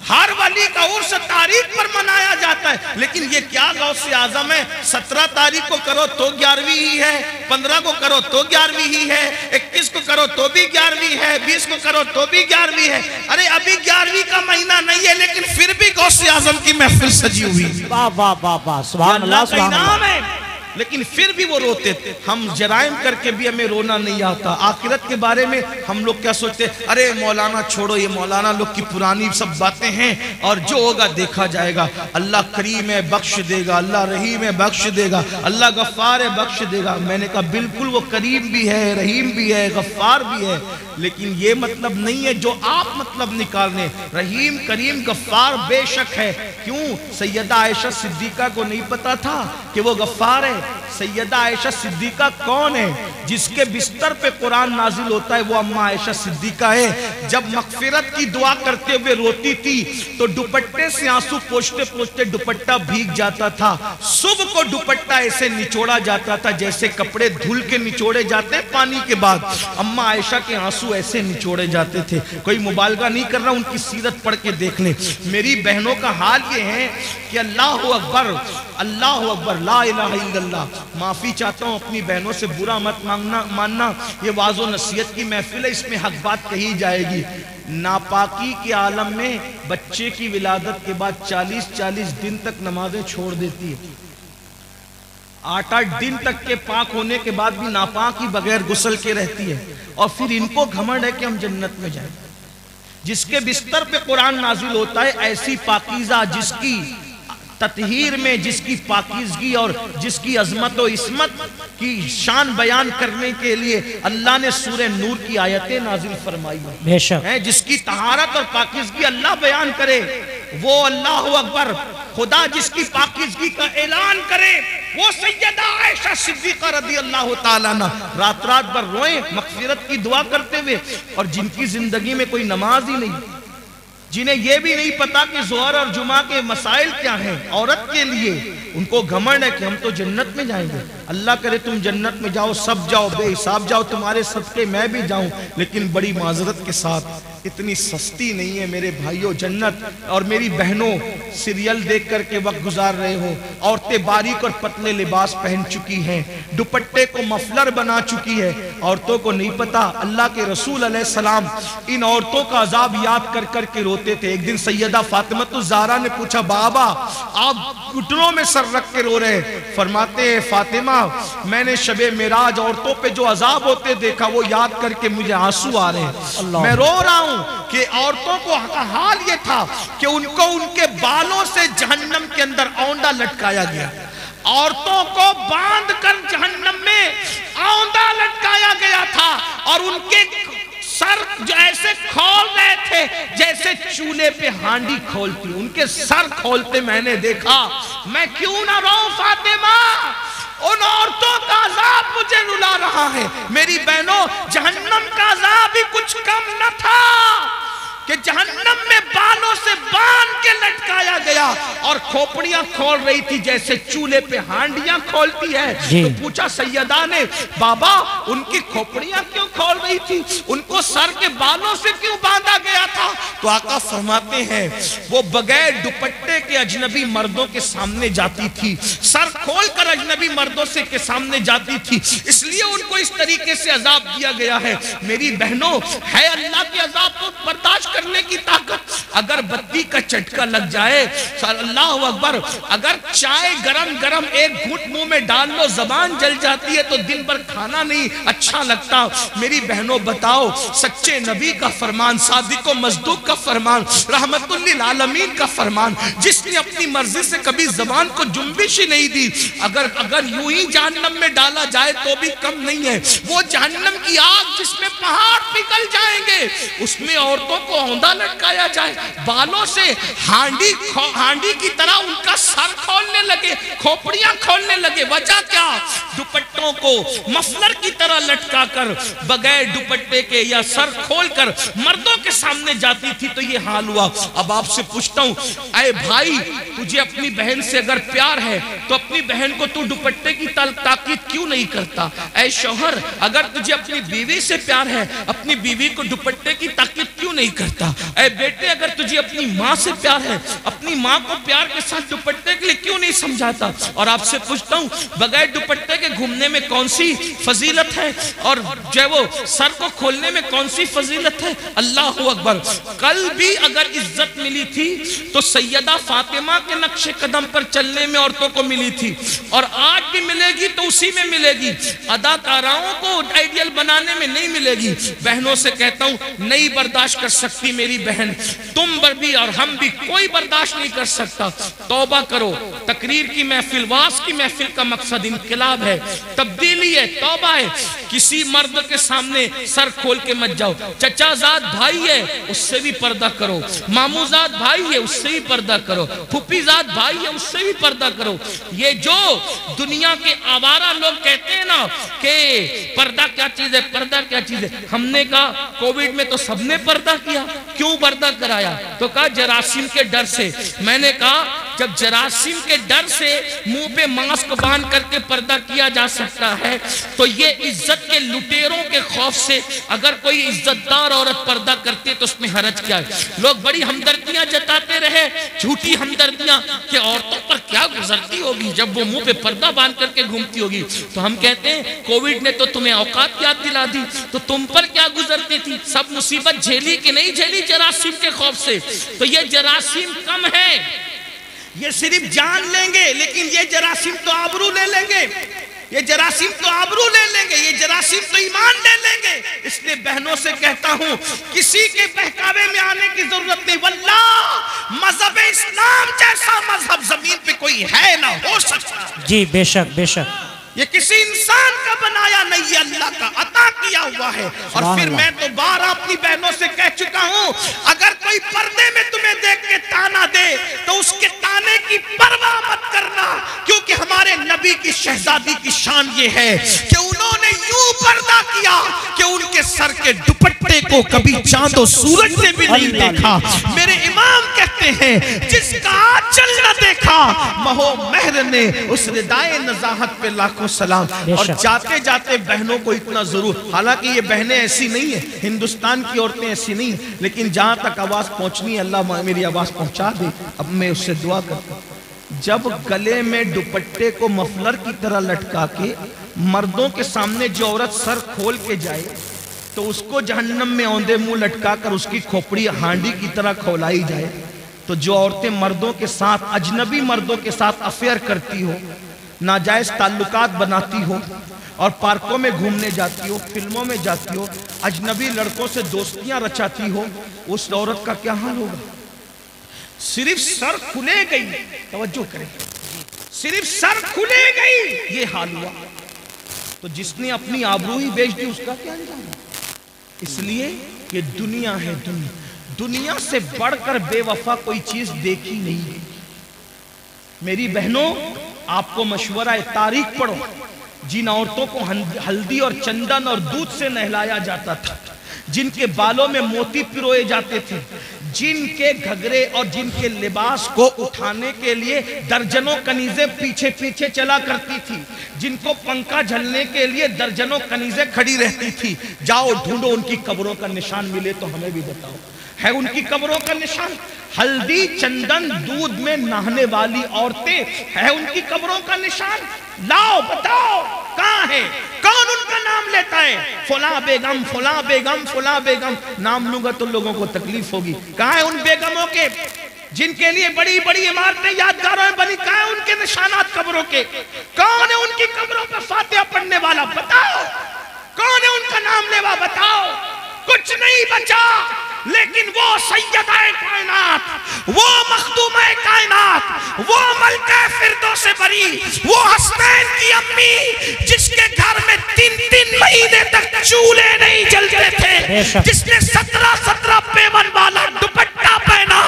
हर वली का उर्स तारीख पर मनाया जाता है, लेकिन ये क्या गौसे आजम है, 17 तारीख को करो तो 11वीं ही है, 15 को करो तो 11वीं ही है, 21 को करो तो भी 11वीं है, 20 को करो तो भी 11वीं है। अरे अभी 11वीं का महीना नहीं है, लेकिन फिर भी गौसे आजम की महफिल सजी हुई। वाह वाह वाह वाह, सुभान अल्लाह, सुभान अल्लाह। लेकिन फिर भी वो रोते थे। हम जराइम करके भी हमें रोना नहीं आता। आखिरत के बारे में हम लोग क्या सोचते, अरे मौलाना छोड़ो, ये मौलाना लोग की पुरानी सब बातें हैं और जो होगा देखा जाएगा। अल्लाह करीम है बख्श देगा, अल्लाह रहीम है बख्श देगा, अल्लाह गफ्फार है बख्श देगा। मैंने कहा बिल्कुल वो करीम भी है, रहीम भी है, गफ्फार भी है, लेकिन ये मतलब नहीं है जो आप मतलब निकालने। रहीम करीम गफ्फार बेशक है। क्यों? सैयदा आयशा सिद्दीका को नहीं पता था कि वो गफ्फार है? सैयदा आयशा सिद्दीका कौन है? जिसके बिस्तर पे कुरान नाजिल होता है वो अम्मा आयशा सिद्दीका है। जब मगफिरत की दुआ करते हुए रोती थी तो दुपट्टे से आंसू पोंछते पोंछते दुपट्टा भीग जाता था। सुबह को दुपट्टा ऐसे निचोड़ा जाता था जैसे कपड़े धुल के निचोड़े जाते पानी के बाद। अम्मा आयशा के आंसू ऐसे निचोड़े जाते थे। कोई मुबालगा नहीं कर रहा, उनकी सीरत पढ़ के देख लें। मेरी बहनों का हाल ये है कि अल्लाह अकबर, अल्लाह अकबर, ला इलाहा इल्लल्लाह। माफी चाहता हूँ, अपनी बहनों से बुरा मत मानना। ये वाज़ो नसीहत की महफिल है, इसमें हक बात कही जाएगी। नापाकी के आलम में बच्चे की विलादत के बाद 40-40 दिन तक नमाजें छोड़ देती है। 8-8 दिन तक के पाक होने के बाद भी नापाक ही बगैर गुस्ल के रहती है। और फिर इनको घमंड है कि हम जन्नत में जाएं। जिसके बिस्तर पे कुरान नाजिल होता है, ऐसी पाकीज़ा जिसकी ततहीर में, जिसकी पाकीज़गी और जिसकी अजमत और इस्मत की शान बयान करने के लिए अल्लाह ने सूरह नूर की आयतें नाजिल फरमाई है। जिसकी तहारत और पाकीज़गी अल्लाह बयान करे, वो अल्लाह अकबर। खुदा जिसकी पाकीज़गी का ऐलान करे वो सैयदा आयशा सिद्दीका रज़ी अल्लाह ताला अन्हा रात रात भर रोए मग़फ़िरत की दुआ करते हुए। और जिनकी जिंदगी में कोई नमाज ही नहीं, जिन्हें यह भी नहीं पता कि ज़ोहर और जुमा के मसाइल क्या हैं औरत के लिए, उनको घमंड है कि हम तो जन्नत में जाएंगे। अल्लाह करे तुम जन्नत में जाओ, सब जाओ, बेहिसाब जाओ, तुम्हारे सदके मैं भी जाऊं। लेकिन बड़ी माजरत के साथ इतनी सस्ती नहीं है मेरे भाइयों जन्नत। और मेरी बहनों सीरियल देख करके वक्त गुजार रहे हो, औरतें बारीक और पतले लिबास पहन चुकी हैं, दुपट्टे को मफलर बना चुकी है। औरतों को नहीं पता अल्लाह के रसूल अलैहिस्सलाम इन औरतों का अजाब याद कर कर के रोते थे। एक दिन सैयदा फातिमातुज़ ज़हरा ने पूछा, बाबा आप घुटनों में सर रख के रो रहे? फरमाते हैं, फातिमा मैंने शबे मेराज औरतों पे जो अजाब होते देखा वो याद करके मुझे आंसू आ रहे हैं। मैं रो रहा हूं कि औरतों को हाल ये था कि उनको उनके बालों से जहन्नम के अंदर औंधा लटकाया गया। औरतों को बांध कर जहन्नम में औंधा लटकाया गया था और उनके सर जो ऐसे खोल रहे थे जैसे चूल्हे पे हांडी खोलती, उनके सर खोलते मैंने देखा। मैं क्यों ना रोऊं फातिमा, उन औरतों का अजाब मुझे रुला रहा है। मेरी बहनों जहन्नम का अजाब भी कुछ कम न था कि जहन्नम में बालों से बांध के लटकाया गया और खोपड़ियां खोल रही थी जैसे चूल्हे पे हांडियां खोलती है। तो पूछा सैयदा ने, बाबा उनकी खोपड़ियां क्यों खोल रही थी, उनको सर के बालों से क्यों बांधा गया था? तो आका फरमाते हैं वो बगैर दुपट्टे के अजनबी मर्दों के सामने जाती थी, सर खोल कर अजनबी मर्दों से के सामने जाती थी, इसलिए उनको इस तरीके से अजाब दिया गया है। मेरी बहनों है अल्लाह के अजाब को बर्दाश्त करने की ताकत। अगर बत्ती का झटका लग जाए, अल्लाह अकबर, अगर चाय गरम गरम एक घूंट मुंह में डाल लो जबान जल जाती है तो दिन भर खाना नहीं अच्छा लगता। मेरी बहनों बताओ, सच्चे नबी का फरमान, सादिक मजदूक का फरमान, रहमतुल लिल आलमीन का फरमान, जिसने अपनी मर्जी से कभी जबान को जुम्बिश ही नहीं दी, अगर यूं ही जहन्नम में डाला जाए तो भी कम नहीं है। वो जहन्नम की आग जिसमें पहाड़ पिघल जाएंगे, उसमें औरतों को औंधा लटकाया जाए, बालों से हांडी की तरह उनका सर खोलने लगे, खोपड़ियां खोलने लगे। वजह क्या? दुपट्टों को मफलर की तरह लटका कर बगैर दुपट्टे के या सर खोलकर मर्दों के सामने जाती थी, तो ये हाल हुआ। अब आपसे पूछता हूं, ऐ भाई, तुझे अपनी बहन से अगर प्यार है तो अपनी बहन को तू दुपट्टे की ताकीद क्यों नहीं करता? ऐ शौहर, अगर तुझे अपनी बीवी से प्यार है, अपनी बीवी को दुपट्टे की ताकीद क्यों नहीं करता? ऐ बेटे, अगर तुझे अपनी माँ से प्यार है, अपनी माँ को प्यार के साथ दुपट्टे के लिए क्यों नहीं समझाता? और आपसे पूछता हूँ, बगैर दुपट्टे के घूमने में कौन सी फजीलत है, और जो वो सर को खोलने में कौन सी फजीलत है? अल्लाह अकबर। कल भी अगर इज्जत मिली थी तो सैयदा फातिमा के नक्शे कदम पर चलने में औरतों को मिली थी, और आज भी मिलेगी तो उसी में मिलेगी। अदाकाराओं को आइडियल बनाने में नहीं मिलेगी। बहनों से कहता हूं, नहीं बर्दाश्त कर सकती मेरी बहन, तुम भी और हम भी, कोई बर्दाश्त नहीं कर सकता। तौबा करो। तकरीर की महफिल, वाज की महफिल का मकसद इनकलाब है, तब्दीली है, तौबा है। किसी मर्द के सामने सर खोल के मत जाओ। चचाजाद भाई है, उससे भी पर्दा करो। मामूजाद भाई है, उससे भी पर्दा करो। फुफीजाद भाई है, उससे भी पर्दा करो। ये जो दुनिया के आवारा लोग कहते हैं ना कि पर्दा क्या चीज है, पर्दा क्या चीज है, हमने कहा कोविड में तो सबने पर्दा किया। क्यों पर्दा कराया? तो कहा जरासीम के डर से। मैंने कहा जब जरासीम के डर से मुंह पे मास्क बांध करके पर्दा किया जा सकता है, तो ये इज्जत के लुटेरों के खौफ से अगर कोई इज्जतदार औरत पर्दा करती है तो उसमें हरज क्या है? लोग बड़ी हमदर्दियां जताते रहे, झूठी हमदर्दियां, कि औरतों पर क्या गुजरती होगी जब वो मुंह पे पर्दा बांध करके घूमती होगी। तो हम कहते हैं कोविड ने तो तुम्हें औकात याद दिला दी, तो तुम पर क्या गुजरती थी? सब मुसीबत झेली कि नहीं झेली जरासीम के खौफ से? तो ये जरासीम कम है, ये सिर्फ जान लेंगे, लेकिन ये जरासीम तो आबरू ले लेंगे, ये जरासीम तो आबरू ले लेंगे, ये जरासीम तो ईमान ले लेंगे। इसलिए बहनों से कहता हूं, किसी के बहकावे में आने की जरूरत नहीं। वल्लाह मजहब इस्लाम जैसा मजहब जमीन पे कोई है ना हो सकता। जी बेशक बेशक, ये किसी इंसान का बनाया नहीं, ये अल्लाह का अता किया हुआ है। और फिर मैं तो बार अपनी बहनों से कह चुका हूं, अगर कोई पर्दे में तुम्हें देख के ताना दे तो उसके ताने की परवाह मत करना, क्योंकि हमारे नबी की शहजादी की शान ये है कि उन्होंने यूं पर्दा किया कि उनके सर के दुपट्टे को कभी चांद और सूरज ने भी नहीं देखा। मेरे इमाम कहते हैं, जिसका आंचल न देखा महो महर ने, उस रिदाए नजाहत पे लाखों सलाम। और जाते जाते बहनों को इतना जरूर, हालांकि ये बहनें ऐसी नहीं है, हिंदुस्तान की औरतें ऐसी नहीं है, लेकिन जहां तक आवाज पहुंचनी है अल्लाह मेरी आवाज पहुंचा दे। अब मैं उससे दुआ करता हूं, जब गले में दुपट्टे को मफलर की तरह लटका के मर्दों के सामने जो औरत सर खोल के जाए तो उसको जहन्नम में औंधे मुंह लटका कर उसकी खोपड़ी हांडी की तरह खोलाई जाए, तो जो औरतें मर्दों के साथ, अजनबी मर्दों के साथ अफेयर करती हो, नाजायज ताल्लुकात बनाती हो और पार्कों में घूमने जाती हो, फिल्मों में जाती हो, अजनबी लड़कों से दोस्तियां रचाती हो, उस औरत का क्या हाल होगा? सिर्फ सर खुले गई, तवज्जो करें, सिर्फ सर खुले गई ये हाल हुआ, तो जिसने अपनी आबरू ही बेच दी उसका क्या अंजाम? इसलिए ये दुनिया है, दुनिया से बढ़कर बेवफा कोई चीज देखी नहीं गई। मेरी बहनों, आपको मशवरा है, तारीख पढ़ो। जिन औरतों को हल्दी और चंदन और दूध से नहलाया जाता था, जिनके बालों में मोती पिरोए जाते थे, जिनके घगरे और जिनके लिबास को उठाने के लिए दर्जनों कनीजें पीछे पीछे चला करती थी, जिनको पंखा झलने के लिए दर्जनों कनीजें खड़ी रहती थी, जाओ ढूंढो उनकी कब्रों का निशान मिले तो हमें भी बताओ, है उनकी कब्रों का निशान? हल्दी चंदन दूध में नहाने वाली औरतें, है उनकी कब्रों का निशान? लाओ बताओ कहां है? कौन उनका नाम लेता है? फुला बेगम, फुला बेगम, फुला बेगम। नाम लूंगा तो लोगों को तकलीफ होगी। कहां है उन बेगमों के जिनके लिए बड़ी बड़ी इमारतें यादगारों में बनी? कहां है उनके निशानात कब्रों के? कौन है उनकी कब्रों पर फातिहा पढ़ने वाला? बताओ कौन है उनका नाम लेवा? बताओ। कुछ नहीं बचा, लेकिन वो सैयदाए कायनात, वो मखदूमे कायनात, वो मलका फिरदौस बरी, वो हसनैन की अम्मी जिसके घर में 3-3 महीने तक चूल्हे नहीं जलते थे, जिसने 17-17 पेवन वाला दुपट्टा पहना,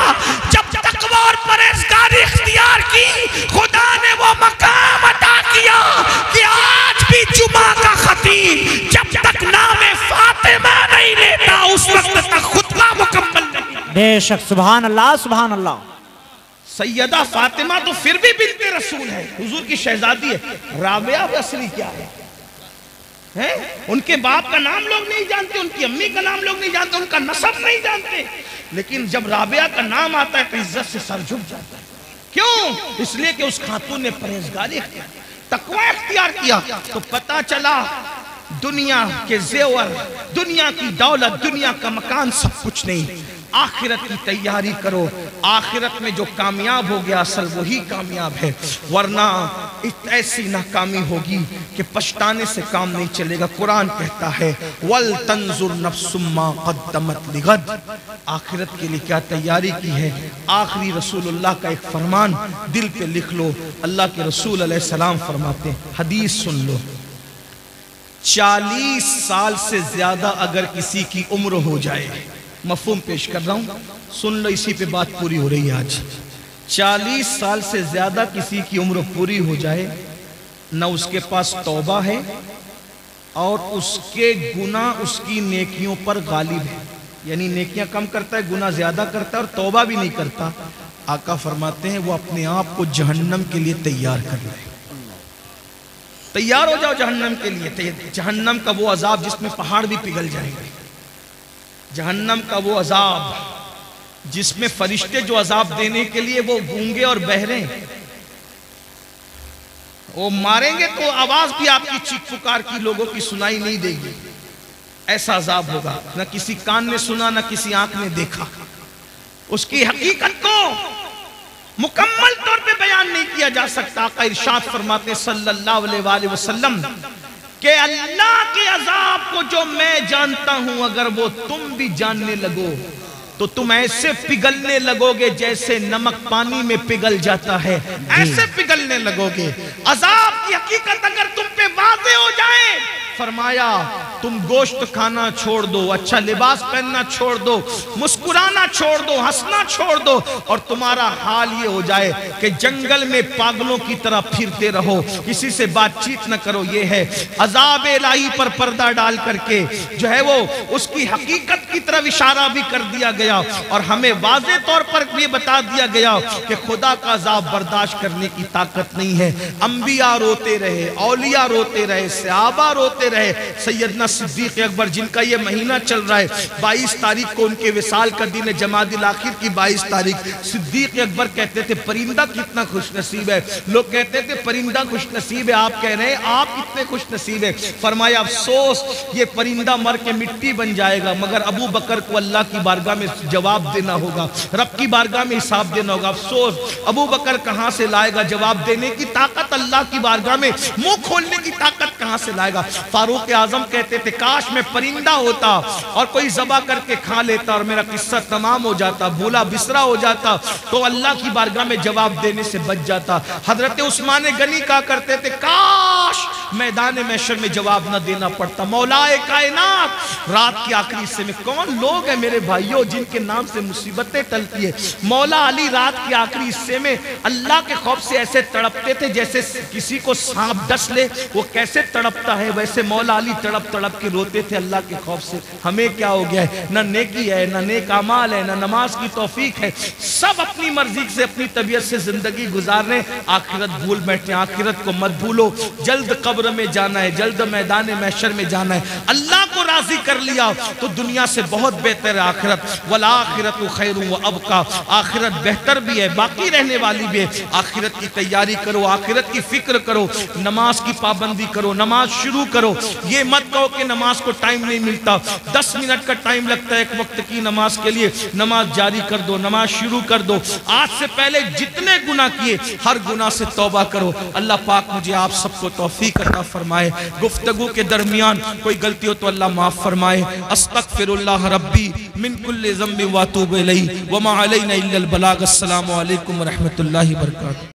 बेशक, सुभान अल्लाह सुभान अल्लाह। सैयदा फातिमा तो फिर भी बिन्ते रसूल है, हुजूर की शहजादी है। राबिया बसरी क्या है? उनके बाप का नाम लोग नहीं जानते, उनकी अम्मी का नाम लोग नहीं जानते, उनका नसब नहीं जानते, लेकिन जब राबिया का नाम आता है तो इज्जत से सर झुक जाता है। क्यों? इसलिए कि उस खातून ने परहेजगारी किया, तकवा इख्तियार किया। तो पता चला दुनिया के जेवर, दुनिया की दौलत, दुनिया का मकान सब कुछ नहीं, आखिरत की तैयारी करो। आखिरत में जो कामयाब हो गया असल वही कामयाब है, वरना ऐसी नाकामी होगी कि पछताने से काम नहीं चलेगा। कुरान कहता है वल तंजुर नफ्सुम्मा क़द्दमत लिगद, आखिरत के लिए क्या तैयारी की है। आखिरी रसूलुल्लाह का एक फरमान दिल पे लिख लो। अल्लाह के रसूल अलैहिस्सलाम फरमाते हैं, हदीस सुन लो, 40 साल से ज्यादा अगर किसी की उम्र हो जाए, मफहूम पेश कर रहा हूं, सुन लो, इसी पे बात पूरी हो रही है आज। 40 साल से ज्यादा किसी की उम्र पूरी हो जाए, न उसके पास तौबा है और उसके गुनाह उसकी नेकियों पर गालिब है, यानी नेकियां कम करता है, गुनाह ज्यादा करता है और तौबा भी नहीं करता। आका फरमाते हैं वो अपने आप को जहन्नम के लिए तैयार कर ले। तैयार हो जाओ जहन्नम के लिए। जहन्नम का वो अजाब जिसमें पहाड़ भी पिघल जाएंगे, जहन्नम का वो अजाब जिसमें फरिश्ते जो अजाब देने के लिए वो गूंगे और बहरे, वो मारेंगे तो आवाज भी आपकी चीख पुकार की लोगों की सुनाई नहीं देगी। ऐसा अजाब होगा, न किसी कान ने सुना, न किसी आंख ने देखा। उसकी हकीकत को मुकम्मल तौर पे बयान नहीं किया जा सकता। आका इरशाद फरमाते सल्लल्लाहु अलैहि वसल्लम कि अल्लाह के अजाब को जो मैं जानता हूं, अगर वो तुम भी जानने लगो तो तुम ऐसे पिघलने लगोगे जैसे नमक पानी में पिघल जाता है, ऐसे पिघलने लगोगे। अजाब की हकीकत अगर तुम पे वाज़े हो जाए, फरमाया तुम गोश्त खाना छोड़ दो, अच्छा लिबास पहनना छोड़ दो, मुस्कुराना छोड़ दो, हंसना छोड़ दो, और तुम्हारा हाल ये हो जाए कि जंगल में पागलों की तरह फिरते रहो, किसी से बातचीत न करो। ये है अजाब इलाही पर पर्दा डाल करके जो है वो उसकी हकीकत की तरफ इशारा भी कर दिया गया और हमें वाज़े तौर पर ये बता दिया गया कि खुदा का अजाब बर्दाश्त करने की ताकत नहीं है। अंबिया रोते रहे, औलिया रोते रहे, सहाबा रोते रहे। सैयदना सिद्दीक अकबर जिनका ये महीना चल रहा है, 22 तारीख को उनके विसाल का दिन है, जमादिल आखिर की 22 तारीख। सिद्दीक अकबर कहते थे परिंदा कितना खुशनसीब है। लोग कहते थे परिंदा खुशनसीब है, आप कह रहे हैं आप कितने खुशनसीब है। फरमाया अफसोस ये परिंदा मर के मिट्टी बन जाएगा, मगर अबू बकर को अल्लाह की बारगाह में जवाब देना होगा, रब की बारगाह में हिसाब देना होगा। अफसोस अबू बकर कहां से लाएगा जवाब देने की ताकत, अल्लाह की बारगाह में मुंह खोलने की ताकत कहां से लाएगा। फारूक आजम कहते थे काश मैं परिंदा होता और कोई ज़बा करके खा लेता और मेरा किस्सा तमाम हो जाता, भूला बिसरा हो जाता, तो अल्लाह की बारगाह में जवाब देने से बच जाता। हजरत उस्मान गनी कहा करते थे काश मैदान महशर में जवाब न देना पड़ता। मौलाए कायनात रात के आखिरी हिस्से में कौन लोग हैं मेरे भाइयों जिनके नाम से मुसीबतें टलती है। मौला अली रात के आखिरी हिस्से में अल्लाह के खौफ से ऐसे तड़पते थे जैसे किसी को सांप डस ले, वो कैसे तड़पता है वैसे मौला अली तड़प तड़प के रोते थे अल्लाह के खौफ से। हमें क्या हो गया है, न नेकी है, न नेक अमाल है, न नमाज की तौफीक है, सब अपनी मर्जी से अपनी तबीयत से जिंदगी गुजार रहे, आखिरत भूल बैठे। आखिरत को मत भूलो, जल्द कब्र में जाना है, जल्द मैदान महशर में जाना है। अल्लाह को राजी कर लिया तो दुनिया से बहुत बेहतर है आखिरत। वल आखिरत खैरु व अबका, आखिरत बेहतर भी है, बाकी रहने वाली भी है। आखिरत की तैयारी करो, आखिरत की फिक्र करो, नमाज की पाबंदी करो, नमाज शुरू करो। ये मत कहो कि नमाज को टाइम नहीं मिलता, 10 मिनट का टाइम लगता है एक वक्त की नमाज के लिए। नमाज जारी कर दो, नमाज शुरू कर दो। आज से पहले जितने गुनाह किए हर गुनाह से तौबा करो। अल्लाह पाक मुझे आप सबको तौफीक अता फरमाए। गुफ्तगू के दरमियान कोई गलती हो तो अल्लाह माफ फरमाए। अस्तगफिरुल्लाह रब्बी मिन कुल्लि ज़म्बिन व अतूबु इलैहि व मा अलैना इल्लल बलाग। अस्सलामु अलैकुम व रहमतुल्लाहि व बरकातुहू।